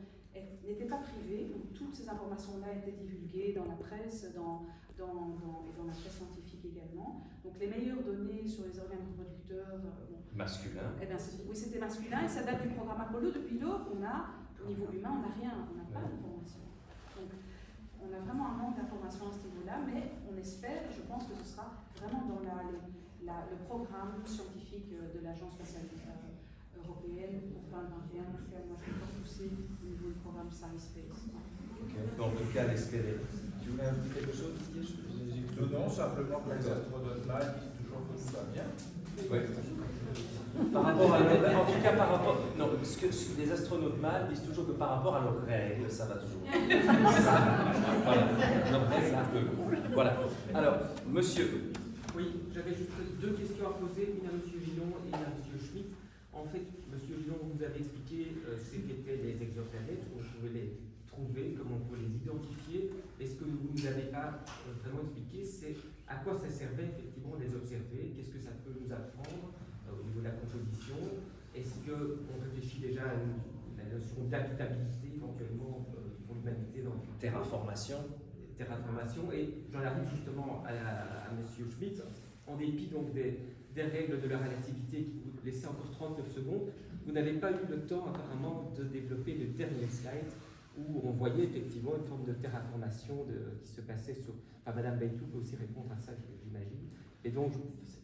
n'étaient pas privées, donc toutes ces informations-là étaient divulguées dans la presse, et dans la presse scientifique également. Donc les meilleures données sur les organes reproducteurs... masculin. Eh bien, oui, c'était masculin, et ça date du programme Apollo. Depuis lors, au niveau humain, on n'a rien, on n'a pas d'informations. Donc, on a vraiment un manque d'informations à ce niveau-là, mais on espère, je pense que ce sera vraiment dans le programme scientifique de l'Agence spatiale européenne pour 2021. En tout cas, moi, je vais pas pousser au niveau du programme SciSpace. Bon, en tout cas, l'espérer. Tu voulais ajouter quelque chose, Didier? Non, simplement que les astronautes mâles disent toujours que tout va bien. Oui. Par rapport en tout cas, par rapport. Non, ce que les astronautes mâles disent toujours que par rapport à leurs règles, ça va toujours. Voilà. Leurs règles, un peu. Voilà. Alors, monsieur. Oui, j'avais juste deux questions à poser, une à M. Villon et une à M. Schmitt. En fait, M. Villon, vous avez expliqué ce qu'étaient les exoplanètes, où on pouvait les trouver, comment on pouvait les identifier. Et ce que vous ne nous avez pas vraiment expliqué, c'est à quoi ça servait effectivement de les observer, qu'est-ce que ça peut nous apprendre au niveau de la composition. Est-ce qu'on réfléchit déjà à la notion d'habitabilité éventuellement pour l'humanité dans le futur? Terraformation. Et j'en arrive justement à M. Schmitt. En dépit donc des règles de la relativité qui vous laissaient encore 39 secondes, vous n'avez pas eu le temps apparemment de développer le dernier slide où on voyait effectivement une forme de terraformation qui se passait sur... Enfin, Madame Beitou peut aussi répondre à ça, j'imagine. Et donc,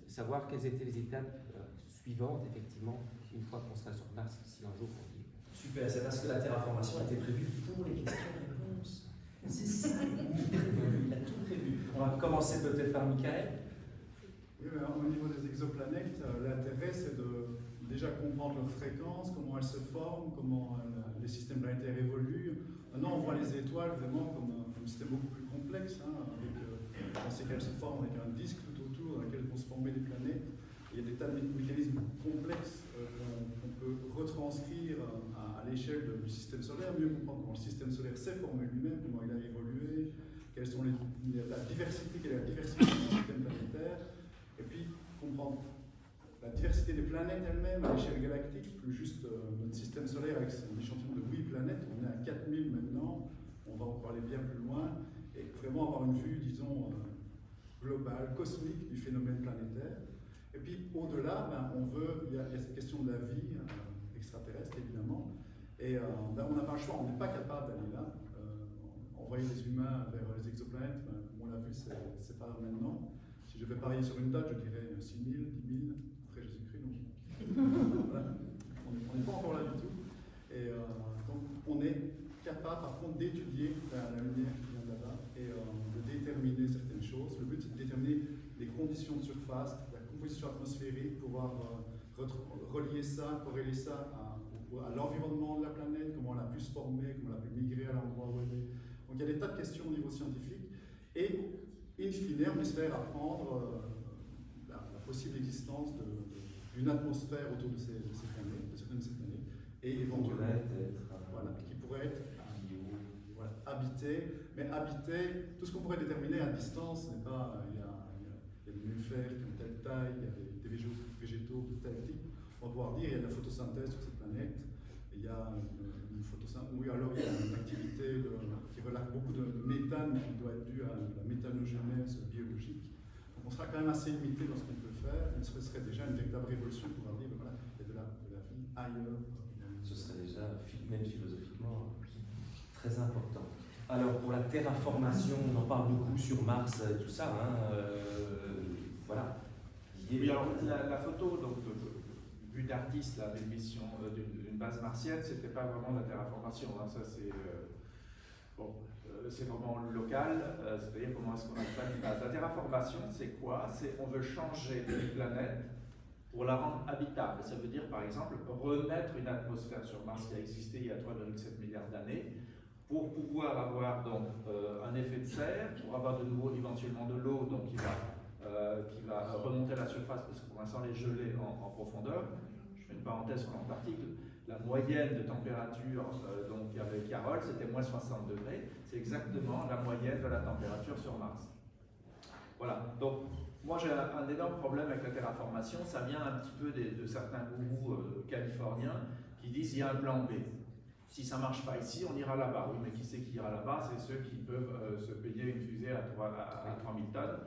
savoir quelles étaient les étapes suivantes, effectivement, une fois qu'on sera sur Mars, si un jour on dit. Super, c'est parce que la terraformation a été prévue pour les questions-réponses. C'est ça, il a tout prévu. On va commencer peut-être par Michael. Oui, mais au niveau des exoplanètes, l'intérêt c'est de déjà comprendre leur fréquence, comment elles se forment, comment les systèmes planétaires évoluent. Maintenant, on voit les étoiles vraiment comme un système beaucoup plus complexe. On sait qu'elles se forment avec un disque tout autour dans lequel vont se former les planètes. Il y a des tas de mécanismes complexes qu'on peut retranscrire à l'échelle du système solaire, mieux comprendre comment le système solaire s'est formé lui-même, comment il a évolué, quelle est la diversité du système planétaire, et puis comprendre la diversité des planètes elles-mêmes à l'échelle galactique, plus juste notre système solaire avec un échantillon de 8 planètes, on est à 4000 maintenant, on va en parler bien plus loin, et vraiment avoir une vue, disons, globale, cosmique du phénomène planétaire. Et puis au-delà, il y a cette question de la vie extraterrestre évidemment, et on n'a pas le choix, on n'est pas capable d'aller là. Envoyer les humains vers les exoplanètes, on l'a vu, c'est pas maintenant. Si je vais parier sur une date, je dirais 6 000, 10 000, après Jésus-Christ, donc voilà. On n'est pas encore là du tout. Et donc on est capable par contre d'étudier la lumière qui vient de là-bas et de déterminer certaines choses. Le but c'est de déterminer les conditions de surface, la composition atmosphérique, pouvoir relier ça, corréler ça à l'environnement de la planète, comment elle a pu se former, comment elle a pu migrer à l'endroit où elle est. Donc il y a des tas de questions au niveau scientifique et in fine on espère apprendre la possible existence d'une atmosphère autour de ces planètes, de certaines de ces planètes, et éventuellement qui pourrait être habité, mais habité, tout ce qu'on pourrait déterminer à distance n'est pas. Il y a des mammifères qui ont telle taille, il y a des végétaux de tel type. On va pouvoir dire il y a de la photosynthèse sur cette planète, il y a une photosynthèse, oui, alors il y a une activité qui relâche beaucoup de méthane qui doit être due à la méthanogénèse biologique. Donc on sera quand même assez limité dans ce qu'on peut faire, mais ce serait déjà une véritable révolution pour pouvoir dire voilà, il y a de la vie ailleurs. Ce serait déjà, même philosophiquement, très important. Alors pour la terraformation, on en parle beaucoup sur Mars et tout ça, hein, voilà. Oui, alors la photo, donc vue d'artiste d'une mission, d'une base martienne, c'était pas vraiment la terraformation, hein, ça c'est c'est vraiment local, c'est-à-dire comment est-ce qu'on appelle une base. La terraformation, c'est quoi? C'est on veut changer une planète pour la rendre habitable. Ça veut dire par exemple remettre une atmosphère sur Mars qui a existé il y a 3,7 milliards d'années, pour pouvoir avoir donc un effet de serre, pour avoir de nouveau éventuellement de l'eau donc qui va remonter à la surface parce que pour l'instant les gelées en profondeur. Je fais une parenthèse sur l'Antarctique. La moyenne de température donc avec Carole c'était moins 60 degrés. C'est exactement la moyenne de la température sur Mars. Voilà. Donc moi j'ai un énorme problème avec la terraformation. Ça vient un petit peu de certains gourous californiens qui disent il y a un plan B. Si ça ne marche pas ici, on ira là-bas. Oui, mais qui c'est qui ira là-bas? C'est ceux qui peuvent se payer une fusée à 3000 tonnes.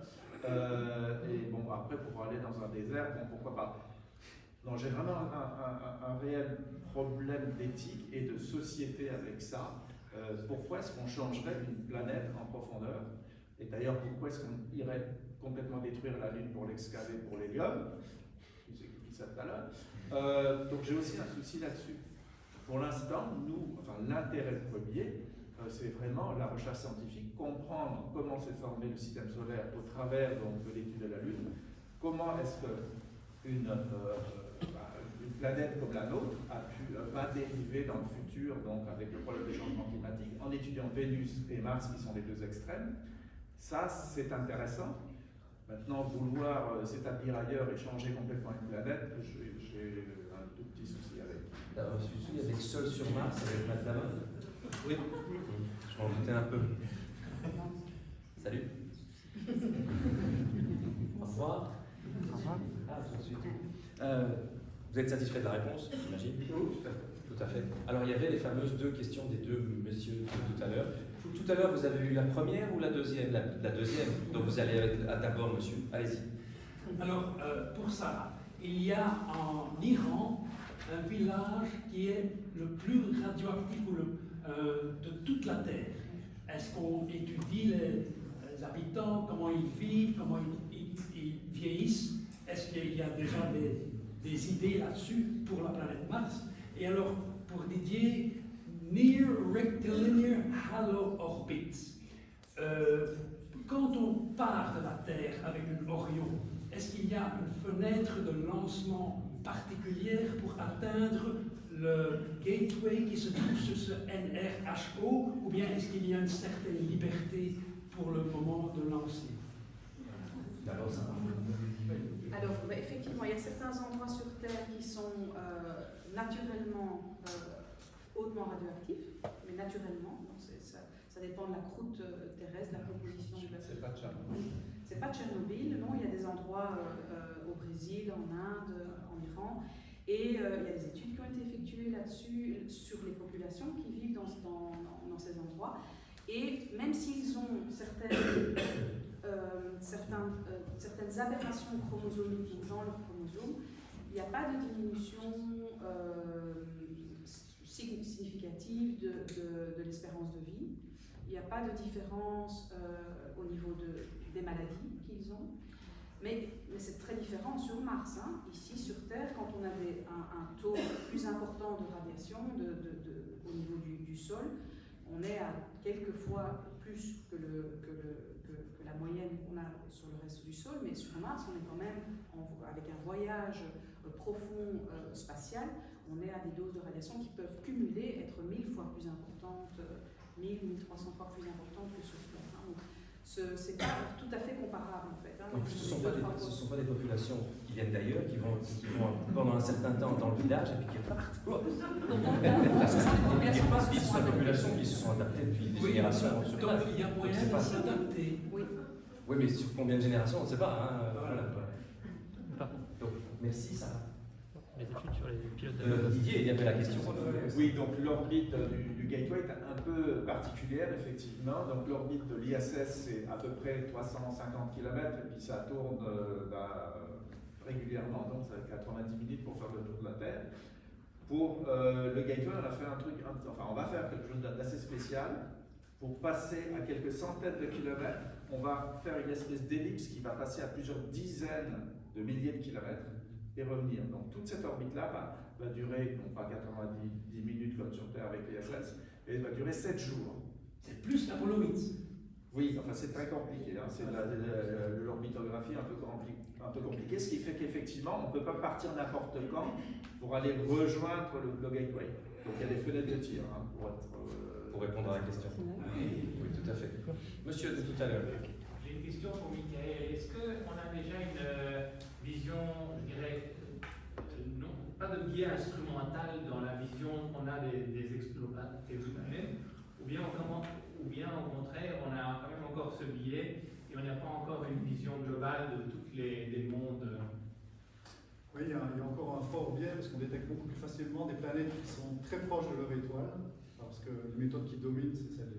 Et bon, après, pour aller dans un désert, bon, pourquoi pas? Donc j'ai vraiment un réel problème d'éthique et de société avec ça. Pourquoi est-ce qu'on changerait une planète en profondeur? Et d'ailleurs, pourquoi est-ce qu'on irait complètement détruire la Lune pour l'excaver pour l'hélium? Qui c'est qui dit ça tout à l'heure? Donc j'ai aussi un souci là-dessus. Pour l'instant, l'intérêt premier, c'est vraiment la recherche scientifique, comprendre comment s'est formé le système solaire au travers donc, de l'étude de la Lune, comment est-ce qu'une planète comme la nôtre va dériver dans le futur, donc avec le problème des changements climatiques, en étudiant Vénus et Mars qui sont les deux extrêmes. Ça, c'est intéressant. Maintenant, vouloir s'établir ailleurs et changer complètement une planète, j'ai un tout petit souci avec. D'avoir un souci avec Seul sur Mars avec Matt Damon? Oui. Je m'en doutais un peu. Salut. Au revoir. Au revoir. Ah, tout de suite. Vous êtes satisfait de la réponse, j'imagine? Oui, tout à fait. Alors, il y avait les fameuses deux questions des deux messieurs de tout à l'heure. Tout à l'heure, vous avez eu la première ou la deuxième? La deuxième. Donc, vous allez d'abord, monsieur. Allez-y. Alors, pour ça, il y a en Iran un village qui est le plus radioactif de toute la Terre. Est-ce qu'on étudie les habitants, comment ils vivent, comment ils vieillissent? Est-ce qu'il y a déjà des idées là-dessus pour la planète Mars? Et alors, pour Didier, Near Rectilinear Halo Orbit. Quand on part de la Terre avec une Orion, est-ce qu'il y a une fenêtre de lancement particulière pour atteindre le gateway qui se trouve sur ce NRHO, ou bien est-ce qu'il y a une certaine liberté pour le moment de lancer? Alors, effectivement, il y a certains endroits sur Terre qui sont naturellement hautement radioactifs, mais naturellement, donc ça dépend de la croûte terrestre, de la composition du bassin. C'est pas Tchernobyl. C'est pas Tchernobyl, non, il y a des endroits au Brésil, en Inde, en Iran, et il y a des études qui ont été effectuées là-dessus, sur les populations qui vivent dans ces endroits, et même s'ils ont certaines aberrations chromosomiques dans leurs chromosomes, il n'y a pas de diminution significative de l'espérance de vie. Il n'y a pas de différence au niveau des maladies qu'ils ont. Mais c'est très différent sur Mars. Hein. Ici, sur Terre, quand on a un taux plus important de radiation au niveau du sol, on est à quelques fois plus que la moyenne qu'on a sur le reste du sol, mais sur Mars, on est quand même, avec un voyage profond spatial, on est à des doses de radiation qui peuvent cumuler, être 1000 fois plus importantes, 1300 fois plus importantes que sur Terre. Hein. C'est pas tout à fait comparable en fait. Hein. En plus, ce ne sont pas des populations qui viennent d'ailleurs, qui vont pendant un certain temps dans le village et puis qui repartent. Ce sont des populations qui se sont adaptées depuis des générations. Donc il y a moyen de s'adapter. Oui, mais sur combien de générations, on ne sait pas. Hein. Voilà. Donc, merci, Sarah. Les études sur les pilotes Didier, il y avait la question. Oui, donc l'orbite du Gateway est un peu particulière, effectivement. Donc l'orbite de l'ISS, c'est à peu près 350 km, et puis ça tourne régulièrement, donc ça fait 90 minutes pour faire le tour de la Terre. Pour le Gateway, on a fait un truc, on va faire quelque chose d'assez spécial. Pour passer à quelques centaines de kilomètres, on va faire une espèce d'ellipse qui va passer à plusieurs dizaines de milliers de kilomètres et revenir. Donc toute cette orbite-là va durer, non pas 90 minutes comme sur Terre avec l'ISS, et va durer 7 jours. C'est plus l'Apollo 8. Oui, enfin c'est très compliqué, hein. C'est de l'orbitographie un peu compliquée, ce qui fait qu'effectivement on ne peut pas partir n'importe quand pour aller rejoindre le Gateway. Donc il y a des fenêtres de tir hein, pour répondre à la question. Oui, tout à fait. Monsieur de tout à l'heure. J'ai une question pour Michael. Est-ce qu'on a déjà une vision, je dirais, non, pas de biais instrumental dans la vision qu'on a des exoplanètes, ou bien au contraire, on a quand même encore ce biais et on n'a pas encore une vision globale de tous les mondes? Oui, il y a encore un fort biais parce qu'on détecte beaucoup plus facilement des planètes qui sont très proches de leur étoile, parce que les méthodes qui dominent, c'est celle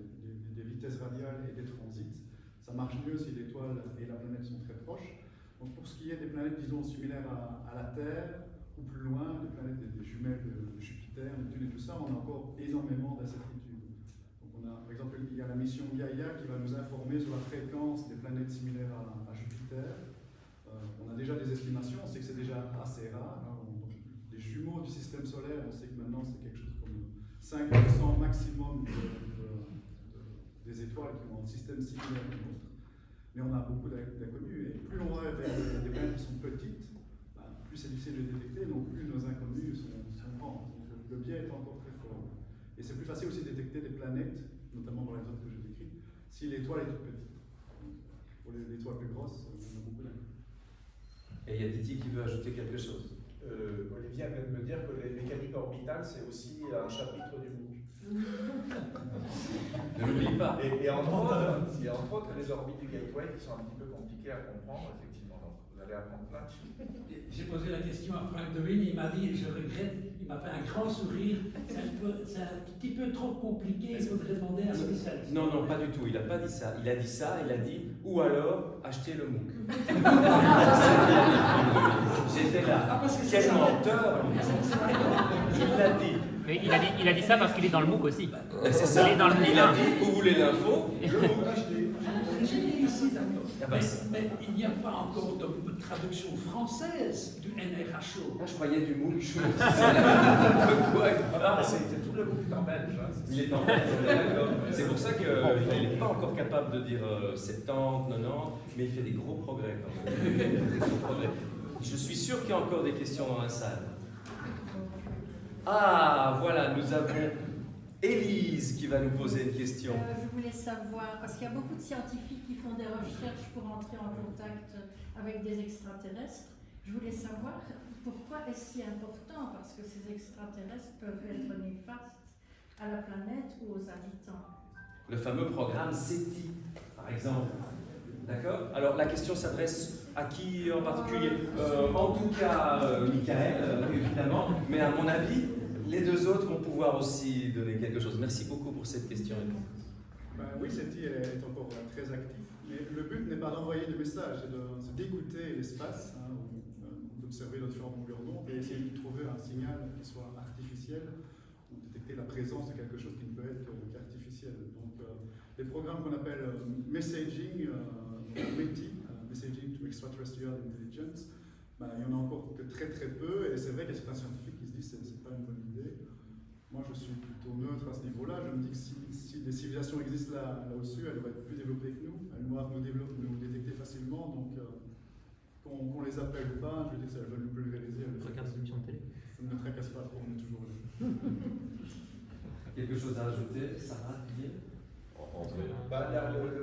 des vitesses radiales et des transits. Ça marche mieux si l'étoile et la planète sont très proches. Donc pour ce qui est des planètes, disons, similaires à la Terre, ou plus loin, des planètes des jumelles de Jupiter, Neptune et tout ça, on a encore énormément d'incertitudes. Donc on a, par exemple, il y a la mission Gaïa qui va nous informer sur la fréquence des planètes similaires à Jupiter. On a déjà des estimations, on sait que c'est déjà assez rare. Hein. Les jumeaux du système solaire, on sait que maintenant c'est quelque chose comme 5% maximum des étoiles qui ont un système similaire au nôtre. Mais on a beaucoup d'inconnus. Et plus on va vers des planètes qui sont petites, plus c'est difficile de les détecter, donc plus nos inconnus sont grands. Donc le biais est encore très fort. Et c'est plus facile aussi de détecter des planètes, notamment dans les zones que je décris, si l'étoile est toute petite. Pour les étoiles plus grosses, on a beaucoup d'inconnus. Et il y a Didier qui veut ajouter quelque chose. Olivier vient de me dire que les mécaniques orbitales, c'est aussi un chapitre du MOOC. Ne l'oublie pas. Et entre autres, les orbites du Gateway qui sont un petit peu compliquées à comprendre, effectivement. Donc, vous allez apprendre plein de choses. J'ai posé la question à Frank Devine, il m'a dit, je regrette, il m'a fait un grand sourire, c'est un petit peu trop compliqué, il faudrait demander à un spécialiste. Non, non, pas du tout, il n'a pas dit ça. Il a dit ça, il a dit, ou alors, achetez le MOOC. J'étais là. Quel menteur! Il l'a dit. Mais il a dit ça parce qu'il est dans le MOOC aussi. C'est ça. Il est dans le MOOC. Il a dit, vous voulez l'info? Mais il n'y a pas encore de traduction française du NRHO. Moi, je croyais du MOOC. C'est tout le MOOC en belge. Il est en belge, d'accord. C'est pour ça qu'il n'est pas encore capable de dire 70, 90, mais il fait des gros progrès quand même. Des gros progrès. Je suis sûr qu'il y a encore des questions dans la salle. Ah, voilà, nous avons Élise qui va nous poser une question. Je voulais savoir, parce qu'il y a beaucoup de scientifiques qui font des recherches pour entrer en contact avec des extraterrestres. Je voulais savoir pourquoi est-ce si important, parce que ces extraterrestres peuvent être néfastes à la planète ou aux habitants. Le fameux programme SETI, par exemple. D'accord? Alors la question s'adresse à qui en particulier? En tout cas, Michael, évidemment, mais à mon avis, les deux autres vont pouvoir aussi donner quelque chose. Merci beaucoup pour cette question. Oui, SETI est encore très actif, mais le but n'est pas d'envoyer des messages, c'est d'écouter l'espace, hein, d'observer nos différentes longueurs d'onde et essayer de trouver un signal qui soit artificiel ou détecter la présence de quelque chose qui ne peut être qu'artificiel. Donc, les programmes qu'on appelle messaging, METI, Messaging to Extraterrestrial Intelligence, il y en a encore que très très peu, et c'est vrai qu'il y a certains scientifiques qui se disent que ce n'est pas une bonne idée. Moi je suis plutôt neutre à ce niveau-là, je me dis que si des civilisations existent là au-dessus, elles devraient être plus développées que nous, elles doivent nous détecter facilement, donc qu'on les appelle ou pas, je veux dire que ça veut nous pulvériser. Ça ne me tracasse pas trop, on est toujours là. Quelque chose à ajouter, Sarah,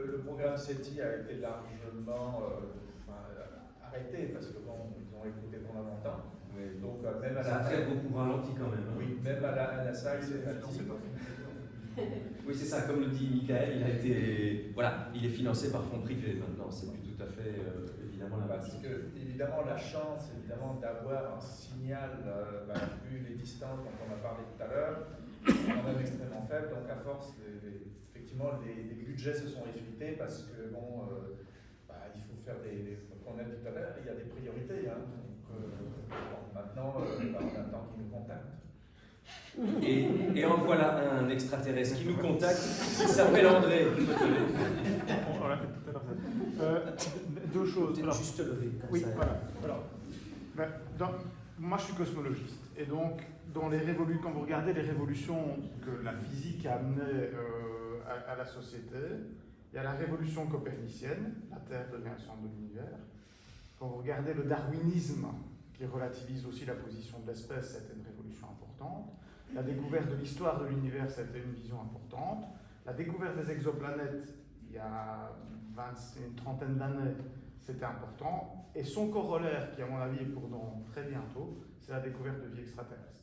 le programme SETI a été largement arrêté parce que bon, ils ont écouté pendant longtemps. Donc même à Ça a très beaucoup ralenti quand même. Hein. Oui, même à la NASA, il s'est financé par Oui, c'est ça, comme le dit Michael, il a été, voilà, il est financé par fonds privés maintenant, c'est plus tout à fait évidemment la parce que évidemment la chance évidemment d'avoir un signal, vu les distances dont on a parlé tout à l'heure, sont quand même extrêmement faibles, donc à force, effectivement les budgets se sont effrités parce que bon, il faut faire comme on a dit tout à l'heure, il y a des priorités, hein, donc maintenant on attend qu'ils nous contactent. Et en voilà un extraterrestre qui nous contacte, qui s'appelle André. On l'a fait tout à l'heure. Deux choses. Alors, juste lever comme oui, ça. Voilà. Alors, moi, je suis cosmologiste. Et donc, quand vous regardez les révolutions que la physique a amenées à la société, il y a la révolution copernicienne, la Terre devient le centre de l'univers. Quand vous regardez le darwinisme, qui relativise aussi la position de l'espèce, c'était une révolution importante. La découverte de l'histoire de l'univers, ça a été une vision importante. La découverte des exoplanètes, il y a une trentaine d'années, c'était important. Et son corollaire, qui à mon avis est pour dans très bientôt, c'est la découverte de vie extraterrestre.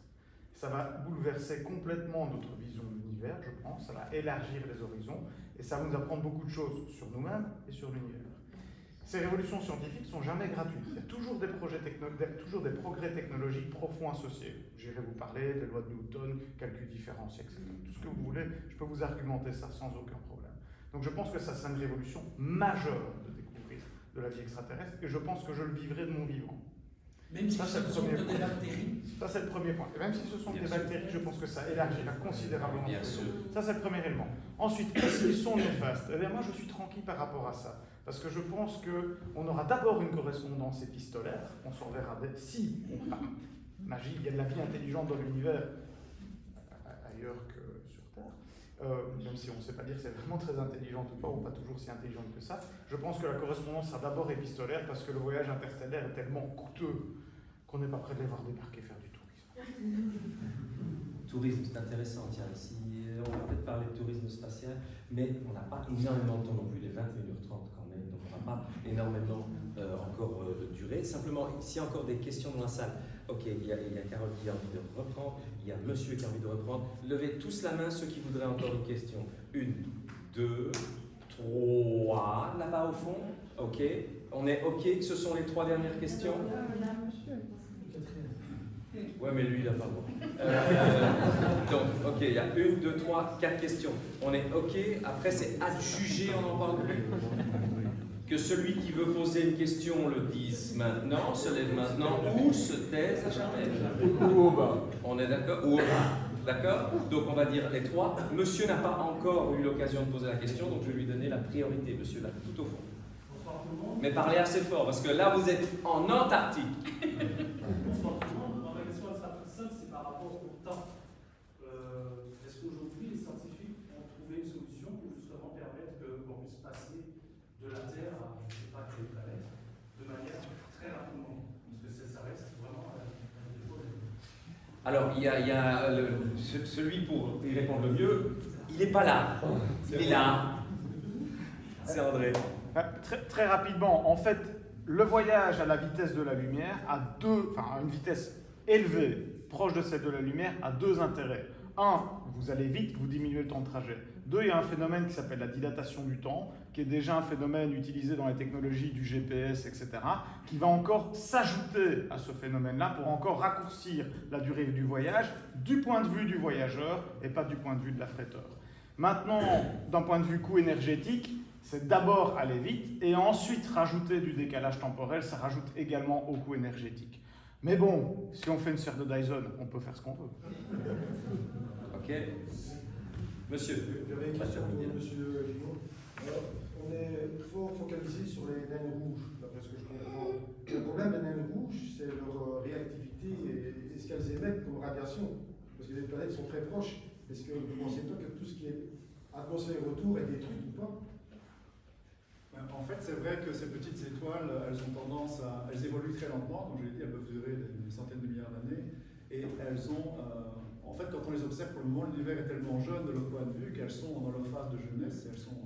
Ça va bouleverser complètement notre vision de l'univers, je pense. Ça va élargir les horizons. Et ça va nous apprendre beaucoup de choses sur nous-mêmes et sur l'univers. Ces révolutions scientifiques ne sont jamais gratuites. Il y a toujours des progrès technologiques profonds associés. J'irai vous parler des lois de Newton, calcul différentiel, etc. Tout ce que vous voulez, je peux vous argumenter ça sans aucun problème. Donc je pense que ça, c'est une révolution majeure de découvrir de la vie extraterrestre, et je pense que je le vivrai de mon vivant. Même si ce sont des bactéries. Ça, c'est le premier point. Et même si ce sont des bactéries, je pense que ça élargira considérablement. Bien sûr. Ça, c'est le premier élément. Ensuite, est-ce qu'ils sont néfastes? Eh bien, moi, je suis tranquille par rapport à ça. Parce que je pense qu'on aura d'abord une correspondance épistolaire. On s'enverra si, magie, il y a de la vie intelligente dans l'univers ailleurs que sur Terre. Même si on ne sait pas dire si elle est vraiment très intelligente ou pas toujours si intelligente que ça. Je pense que la correspondance sera d'abord épistolaire parce que le voyage interstellaire est tellement coûteux qu'on n'est pas prêt de les voir débarquer faire du tourisme. Tourisme, c'est intéressant, tiens, ici, on va peut-être parler de tourisme spatial, mais on n'a pas énormément de temps non plus, il est 21h30 quand même, donc on n'a pas énormément encore de durée. Simplement, s'il y a encore des questions dans la salle, ok, il y a Carole qui a envie de reprendre, il y a monsieur qui a envie de reprendre, levez tous la main ceux qui voudraient encore une question. 1, 2, 3, là-bas au fond, ok, on est ok, ce sont les 3 dernières questions. Ouais, mais lui, il n'a pas le droit. Donc, ok, il y a 1, 2, 3, 4 questions. On est ok, après c'est adjugé, on n'en parle plus. Que celui qui veut poser une question le dise maintenant, se lève maintenant, ou se taise à jamais. Ou au bas. On est d'accord? Ou au bas. D'accord? Donc on va dire les 3. Monsieur n'a pas encore eu l'occasion de poser la question, donc je vais lui donner la priorité, monsieur, là, tout au fond. Bonsoir tout le monde. Mais parlez assez fort, parce que là vous êtes en Antarctique. Bonsoir tout le monde. Ma question elle sera toute simple, c'est par rapport au temps. Est-ce qu'aujourd'hui les scientifiques ont trouvé une solution pour justement permettre qu'on puisse passer de la Terre à, je ne sais pas quelle planète, de manière très rapidement? Parce que ça reste vraiment un problème. Alors, il y a celui pour y répondre le mieux, il n'est pas là. Il est là. C'est André. Très rapidement, en fait, le voyage à la vitesse de la lumière a à une vitesse élevée, proche de celle de la lumière, a 2 intérêts. 1, vous allez vite, vous diminuez le temps de trajet. 2, il y a un phénomène qui s'appelle la dilatation du temps, qui est déjà un phénomène utilisé dans les technologies du GPS, etc., qui va encore s'ajouter à ce phénomène-là pour encore raccourcir la durée du voyage du point de vue du voyageur et pas du point de vue de l'affréteur. Maintenant, d'un point de vue coût énergétique, c'est d'abord aller vite et ensuite rajouter du décalage temporel, ça rajoute également au coût énergétique. Mais bon, si on fait une sphère de Dyson, on peut faire ce qu'on veut. Ok. Monsieur. J'avais une question pour monsieur Gillon. On est fort focalisé sur les naines rouges, d'après ce que je comprends. Le problème des naines rouges, c'est leur réactivité et ce qu'elles émettent comme radiation. Parce que les planètes sont très proches. Est-ce que vous pensez pas que tout ce qui est atmosphère autour est détruit ou pas? En fait, c'est vrai que ces petites étoiles, elles évoluent très lentement, comme je l'ai dit, elles peuvent durer des centaines de milliards d'années, et elles ont, en fait, quand on les observe pour le moment, l'univers est tellement jeune de leur point de vue qu'elles sont dans leur phase de jeunesse, elles sont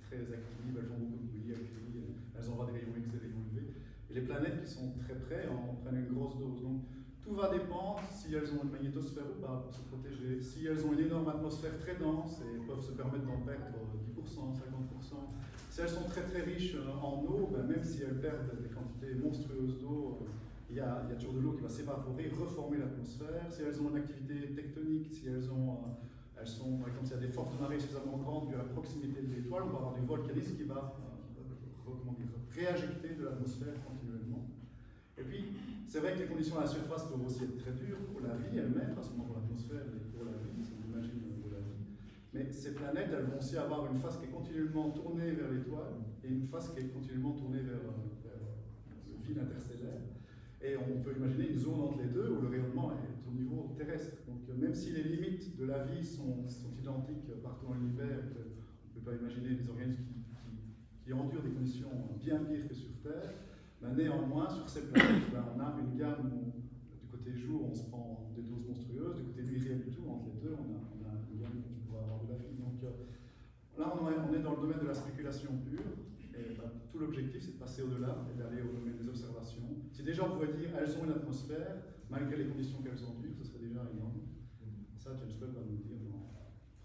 très actives, elles font beaucoup de bruit, elles envoient des rayons X, des rayons UV. Et les planètes qui sont très près en prennent une grosse dose. Donc tout va dépendre si elles ont une magnétosphère ou pas pour se protéger. Si elles ont une énorme atmosphère très dense et peuvent se permettre d'en perdre 10%, 50%. Si elles sont très très riches en eau, ben même si elles perdent des quantités monstrueuses d'eau, il y a toujours de l'eau qui va s'évaporer, reformer l'atmosphère. Si elles ont une activité tectonique, si elles sont, comme s'il y a des fortes marées suffisamment grandes dû à la proximité de l'étoile, on va avoir du volcanisme qui va réinjecter de l'atmosphère continuellement. Et puis, c'est vrai que les conditions à la surface peuvent aussi être très dures pour la vie elle-même, pas seulement pour l'atmosphère, mais pour la vie, si on imagine pour la vie. Mais ces planètes, elles vont aussi avoir une face qui est continuellement tournée vers l'étoile et une face qui est continuellement tournée vers le vide interstellaire. Et on peut imaginer une zone entre les deux où le rayonnement est au niveau terrestre. Donc même si les limites de la vie sont identiques partout dans l'univers, on ne peut pas imaginer des organismes qui endurent des conditions bien pires que sur Terre, ben néanmoins, sur ces planètes, ben, on a une gamme où, du côté jour, on se prend des doses monstrueuses, du côté nuit, rien du tout. Entre les deux, on a une gamme qui pourrait avoir de la vie. Donc là, on est dans le domaine de la spéculation pure. Et ben, tout l'objectif, c'est de passer au-delà et d'aller au domaine des observations. Si déjà on pourrait dire elles ont une atmosphère, malgré les conditions qu'elles endurent, ce serait déjà énorme. Ça, James Webb va nous dire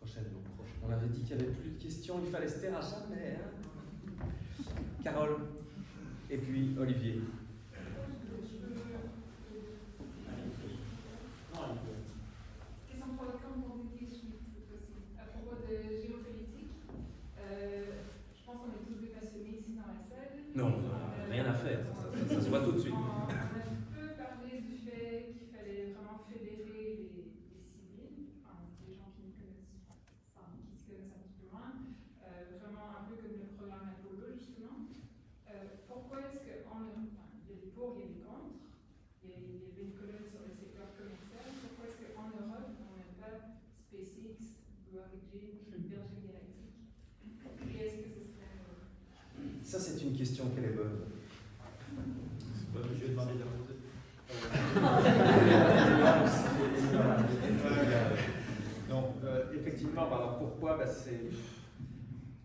prochainement. On avait dit qu'il n'y avait plus de questions, il fallait se taire à jamais. Hein. Carole, et puis Olivier. Question pour Didier Schmitt aussi. À propos de géopolitique, je pense qu'on est tous des passionnés ici dans la salle. Non, rien à faire, ça se voit tout de suite. On a peu parlé du fait qu'il fallait vraiment fédérer les civils, enfin, les gens qui se connaissent un petit peu moins, vraiment un peu comme le programme Apollo justement. Pourquoi est-ce qu'en Europe, il y a des pour, il y a des contre, il y avait une colonne sur le secteur commercial, pourquoi est-ce qu'en Europe, on n'a pas SpaceX, Blue Origin, Virgin Galactic? Et est-ce que ce serait... Ça, c'est une question qu'elle est bonne. C'est pas obligé de demander de la poser. Donc, effectivement, alors pourquoi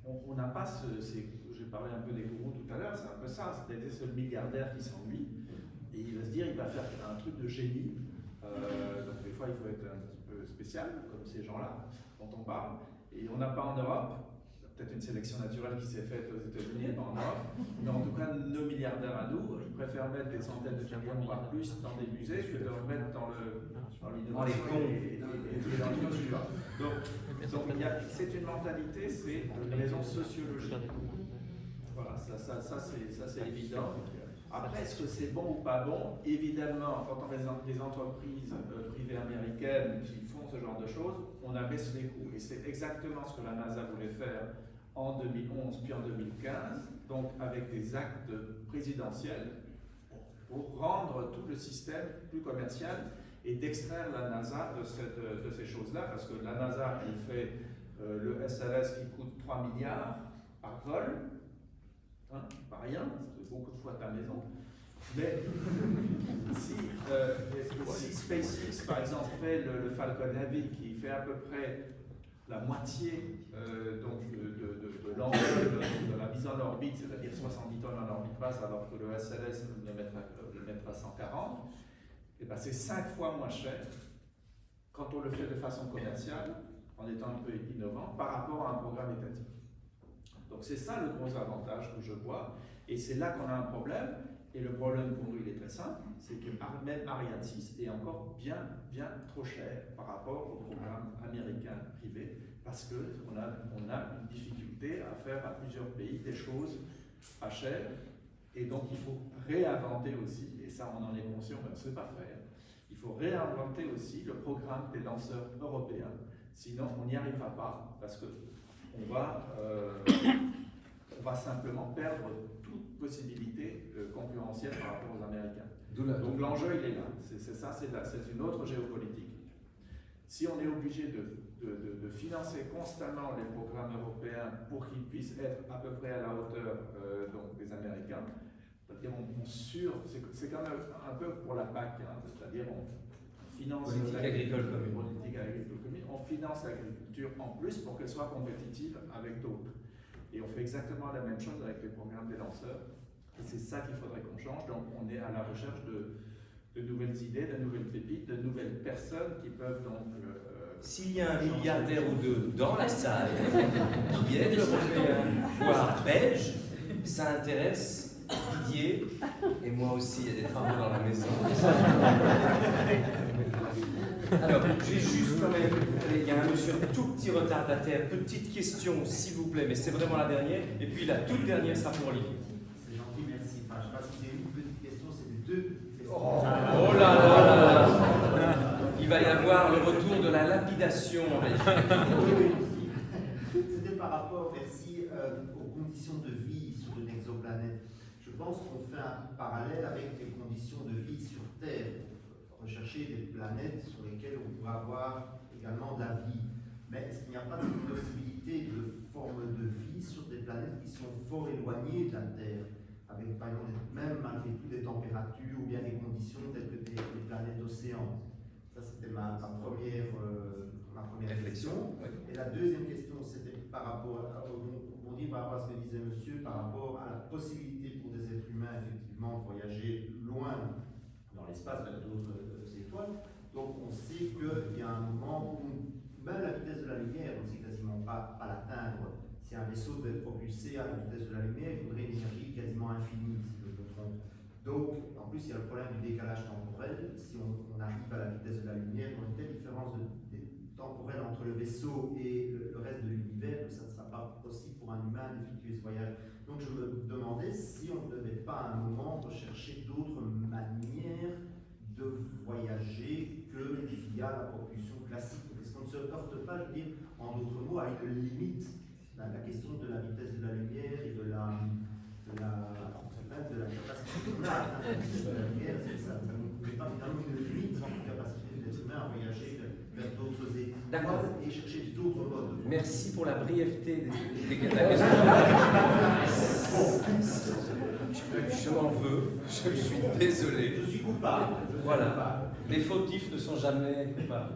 on n'a pas j'ai parlé un peu des gourous tout à l'heure, c'est un peu ça, c'est le milliardaire qui s'ennuie et il va se dire il va faire un truc de génie. Donc des fois il faut être un petit peu spécial, comme ces gens-là dont on parle. Et on n'a pas en Europe, peut-être une sélection naturelle qui s'est faite aux États-Unis, pas en Europe, mais en tout cas nos milliardaires à nous, ils préfèrent mettre des centaines de millions, voire plus, dans des musées que de le mettre dans l'innovation et dans le suivant. Donc c'est une mentalité, c'est une raison sociologique. Voilà, ça c'est évident. Après, est-ce que c'est bon ou pas bon? Évidemment, quand on a des entreprises privées américaines qui font ce genre de choses, on abaisse les coûts. Et c'est exactement ce que la NASA voulait faire en 2011 puis en 2015, donc avec des actes présidentiels pour rendre tout le système plus commercial et d'extraire la NASA de ces choses-là, parce que la NASA, elle fait le SLS qui coûte 3 milliards par vol, hein, pas rien, c'est beaucoup de fois ta maison. Mais si SpaceX, par exemple, fait le Falcon Heavy, qui fait à peu près la moitié donc de l'envol de la mise en orbite, c'est-à-dire 70 tonnes en orbite basse, alors que le SLS le mettra à 140, et ben c'est 5 fois moins cher quand on le fait de façon commerciale, en étant un peu innovant, par rapport à un programme étatique. Donc c'est ça le gros avantage que je vois, et c'est là qu'on a un problème. Et le problème pour nous, il est très simple, c'est que même Ariane 6 est encore bien trop cher par rapport au programme américain privé, parce qu'on a une difficulté à faire à plusieurs pays des choses pas chères, et donc il faut réinventer aussi, et ça on en est conscient, mais on ne sait pas faire, il faut réinventer aussi le programme des lanceurs européens, sinon on n'y arrivera pas, parce qu'on va simplement perdre toute possibilité concurrentielle par rapport aux Américains. Donc l'enjeu, il est là. C'est une autre géopolitique. Si on est obligé de financer constamment les programmes européens pour qu'ils puissent être à peu près à la hauteur donc des Américains, c'est-à-dire c'est quand même un peu pour la PAC, hein, c'est-à-dire on finance politique agricole commune. On finance l'agriculture en plus pour qu'elle soit compétitive avec d'autres. Et on fait exactement la même chose avec les programmes des lanceurs. Et c'est ça qu'il faudrait qu'on change. Donc on est à la recherche de nouvelles idées, de nouvelles pépites, de nouvelles personnes qui peuvent donc... S'il y a un milliardaire ou deux dans la salle, qui est européen, voire belge, ça intéresse Didier, et moi aussi, il y a des travaux dans la maison. Alors, j'ai juste quand même, il y a un monsieur un tout petit retardataire, petite question s'il vous plaît, mais c'est vraiment la dernière, et puis la toute dernière sera pour Olivier. C'est gentil, merci. Enfin, je ne sais pas si c'est une petite question, c'est deux petites questions. Oh là là là là. Il va y avoir le retour de la lapidation en Belgique. C'était par rapport, merci, aux conditions de vie sur une exoplanète. Je pense qu'on fait un parallèle avec les conditions de vie sur Terre. Rechercher des planètes sur lesquelles on pourrait avoir également de la vie. Mais est-ce qu'il n'y a pas de possibilité de forme de vie sur des planètes qui sont fort éloignées de la Terre, avec par exemple, même malgré tout des températures ou bien des conditions telles que des planètes océans? Ça, c'était ma première réflexion. Oui. Et la deuxième question, c'était par rapport à ce que disait monsieur, par rapport à la possibilité pour des êtres humains, effectivement, de voyager loin dans l'espace vers d'autres étoiles. Donc on sait qu'il y a un moment où même la vitesse de la lumière, on ne sait quasiment pas l'atteindre. Si un vaisseau devait être propulsé à la vitesse de la lumière, il faudrait une énergie quasiment infinie, si je me trompe. Donc, en plus, il y a le problème du décalage temporel. Si on arrive à la vitesse de la lumière, on a une telle différence temporelle entre le vaisseau et le reste de l'univers que ça ne sera pas possible pour un humain d'effectuer ce voyage. Donc je me demandais si on ne devait pas à un moment rechercher d'autres manières de voyager que via la propulsion classique. Est-ce qu'on ne se heurte pas, je veux dire, en d'autres mots, à une limite, la question de la vitesse de la lumière et de la capacité qu'on a à atteindre la vitesse de la lumière, ça ne nous met pas finalement une limite dans la capacité de l'être humain à voyager vers d'autres étoiles et chercher d'autres modes. Merci pour la brièveté de la question. Je m'en veux, je suis désolé. Je suis coupable. Voilà. Les fautifs ne sont jamais coupables.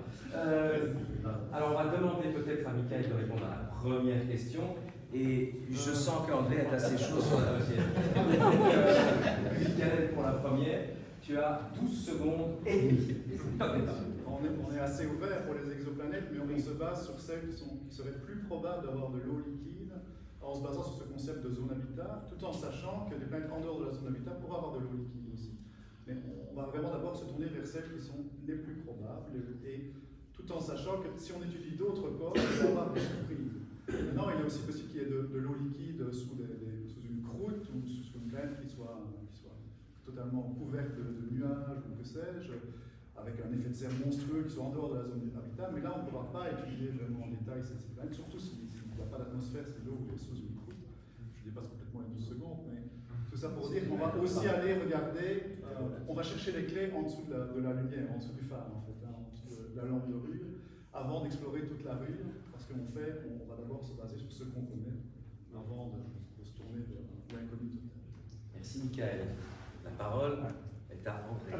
Alors on va demander peut-être à Michael de répondre à la première question. Et je sens qu'André est assez chaud sur la deuxième. Michael, pour la première, tu as 12 secondes et demie. On est assez ouvert pour les exoplanètes, mais on se base sur celles qui seraient plus probables d'avoir de l'eau liquide, en se basant sur ce concept de zone habitable, tout en sachant que des planètes en dehors de la zone habitable pourraient avoir de l'eau liquide aussi. Mais on va vraiment d'abord se tourner vers celles qui sont les plus probables, et tout en sachant que si on étudie d'autres corps, on va avoir des surprises. Maintenant, il est aussi possible qu'il y ait de l'eau liquide sous une croûte ou sous une planète qui soit totalement couverte de nuages ou que sais-je, avec un effet de serre monstrueux qui soit en dehors de la zone habitable. Mais là, on ne pourra pas étudier vraiment en détail ces planètes, surtout s'il n'y a pas d'atmosphère, si l'eau est sous une croûte. Je dépasse complètement les 12 secondes, mais tout ça pour dire qu'on va aussi aller regarder, on va chercher les clés en dessous de la lumière, en dessous du phare en fait, en dessous de la lampe de rue, avant d'explorer toute la rue, parce qu'on va d'abord se baser sur ce qu'on connaît, avant de se tourner vers l'inconnu total. Merci Michael. La parole est à André.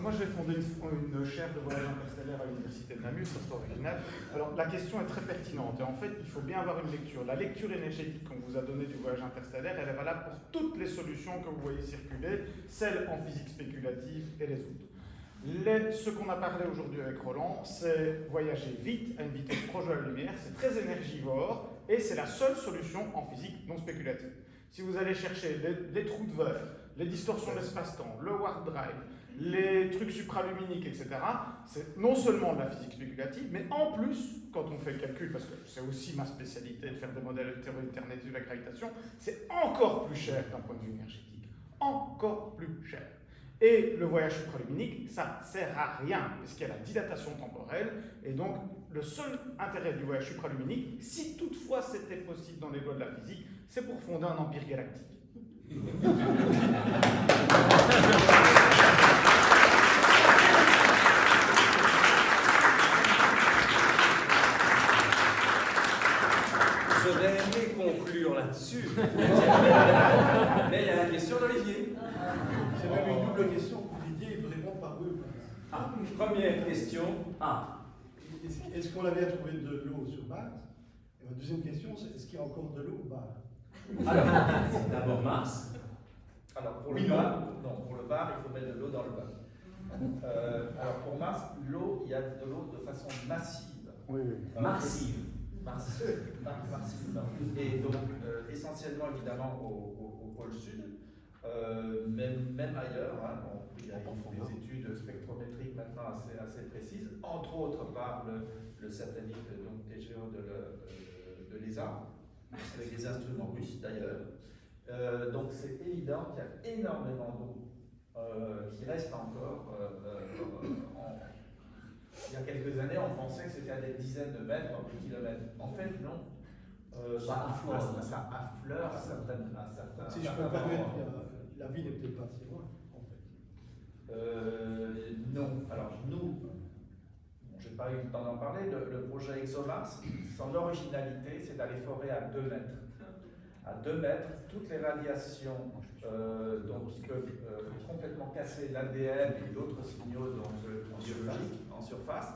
Moi, j'ai fondé une chaire de voyage interstellaire à l'Université de Namur, ça c'est original. Alors, la question est très pertinente, et en fait, il faut bien avoir une lecture. La lecture énergétique qu'on vous a donnée du voyage interstellaire, elle est valable pour toutes les solutions que vous voyez circuler, celles en physique spéculative et les autres. Ce qu'on a parlé aujourd'hui avec Roland, c'est voyager vite, à une vitesse proche de la lumière, c'est très énergivore, et c'est la seule solution en physique non spéculative. Si vous allez chercher les trous de verre, les distorsions de l'espace-temps, le warp drive, les trucs supraluminiques, etc., c'est non seulement de la physique spéculative, mais en plus, quand on fait le calcul, parce que c'est aussi ma spécialité de faire des modèles alternatifs de la gravitation, c'est encore plus cher d'un point de vue énergétique. Encore plus cher. Et le voyage supraluminique, ça ne sert à rien, puisqu'il y a la dilatation temporelle, et donc le seul intérêt du voyage supraluminique, si toutefois c'était possible dans les lois de la physique, c'est pour fonder un empire galactique. J'aurais aimé conclure là-dessus. Mais il y a la question d'Olivier. C'est même une double question pour Didier, il peut répondre par deux. Première question. Est-ce qu'on a bien trouvé de l'eau sur Mars? Et ma deuxième question, c'est est-ce qu'il y a encore de l'eau au bar? Alors, d'abord Mars. Alors pour le Oui, non. bar, non, pour le bar, il faut mettre de l'eau dans le bar. Alors pour Mars, l'eau, il y a de l'eau de façon massive. Oui, oui. Massive. Massive. Et donc essentiellement évidemment au pôle sud, même ailleurs. Hein, bon, il y a des études spectrométriques maintenant assez précises, entre autres par le satellite donc, TGO de l'ESA, avec des instruments russes d'ailleurs. Donc c'est évident qu'il y a énormément d'eau qui reste encore. Il y a quelques années, on pensait que c'était à des dizaines de mètres, des kilomètres. En fait, non. Ça affleure à certains. Si je peux me permettre, la vie n'est peut-être pas si loin, en fait. Non. Alors, nous, je n'ai pas eu le temps d'en parler, le projet ExoMars, son originalité, c'est d'aller forer à 2 mètres. À 2 mètres, toutes les radiations donc, qui peuvent complètement casser l'ADN et d'autres signaux biologiques en surface,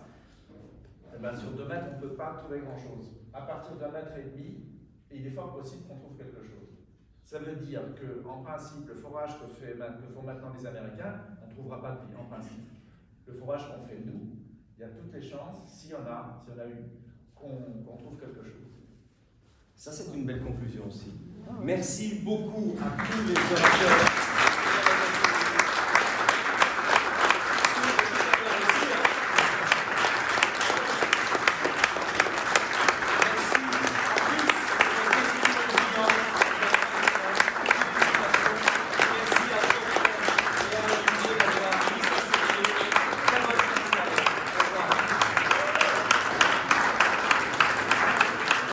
eh ben, sur 2 mètres, on ne peut pas trouver grand-chose. À partir d'1,5 mètre, il est fort possible qu'on trouve quelque chose. Ça veut dire qu'en principe, le forage que font maintenant les Américains, on ne trouvera pas de vie, en principe. Le forage qu'on fait nous, il y a toutes les chances, s'il y en a une, qu'on trouve quelque chose. Ça, c'est une belle conclusion aussi. Merci beaucoup à tous les orateurs.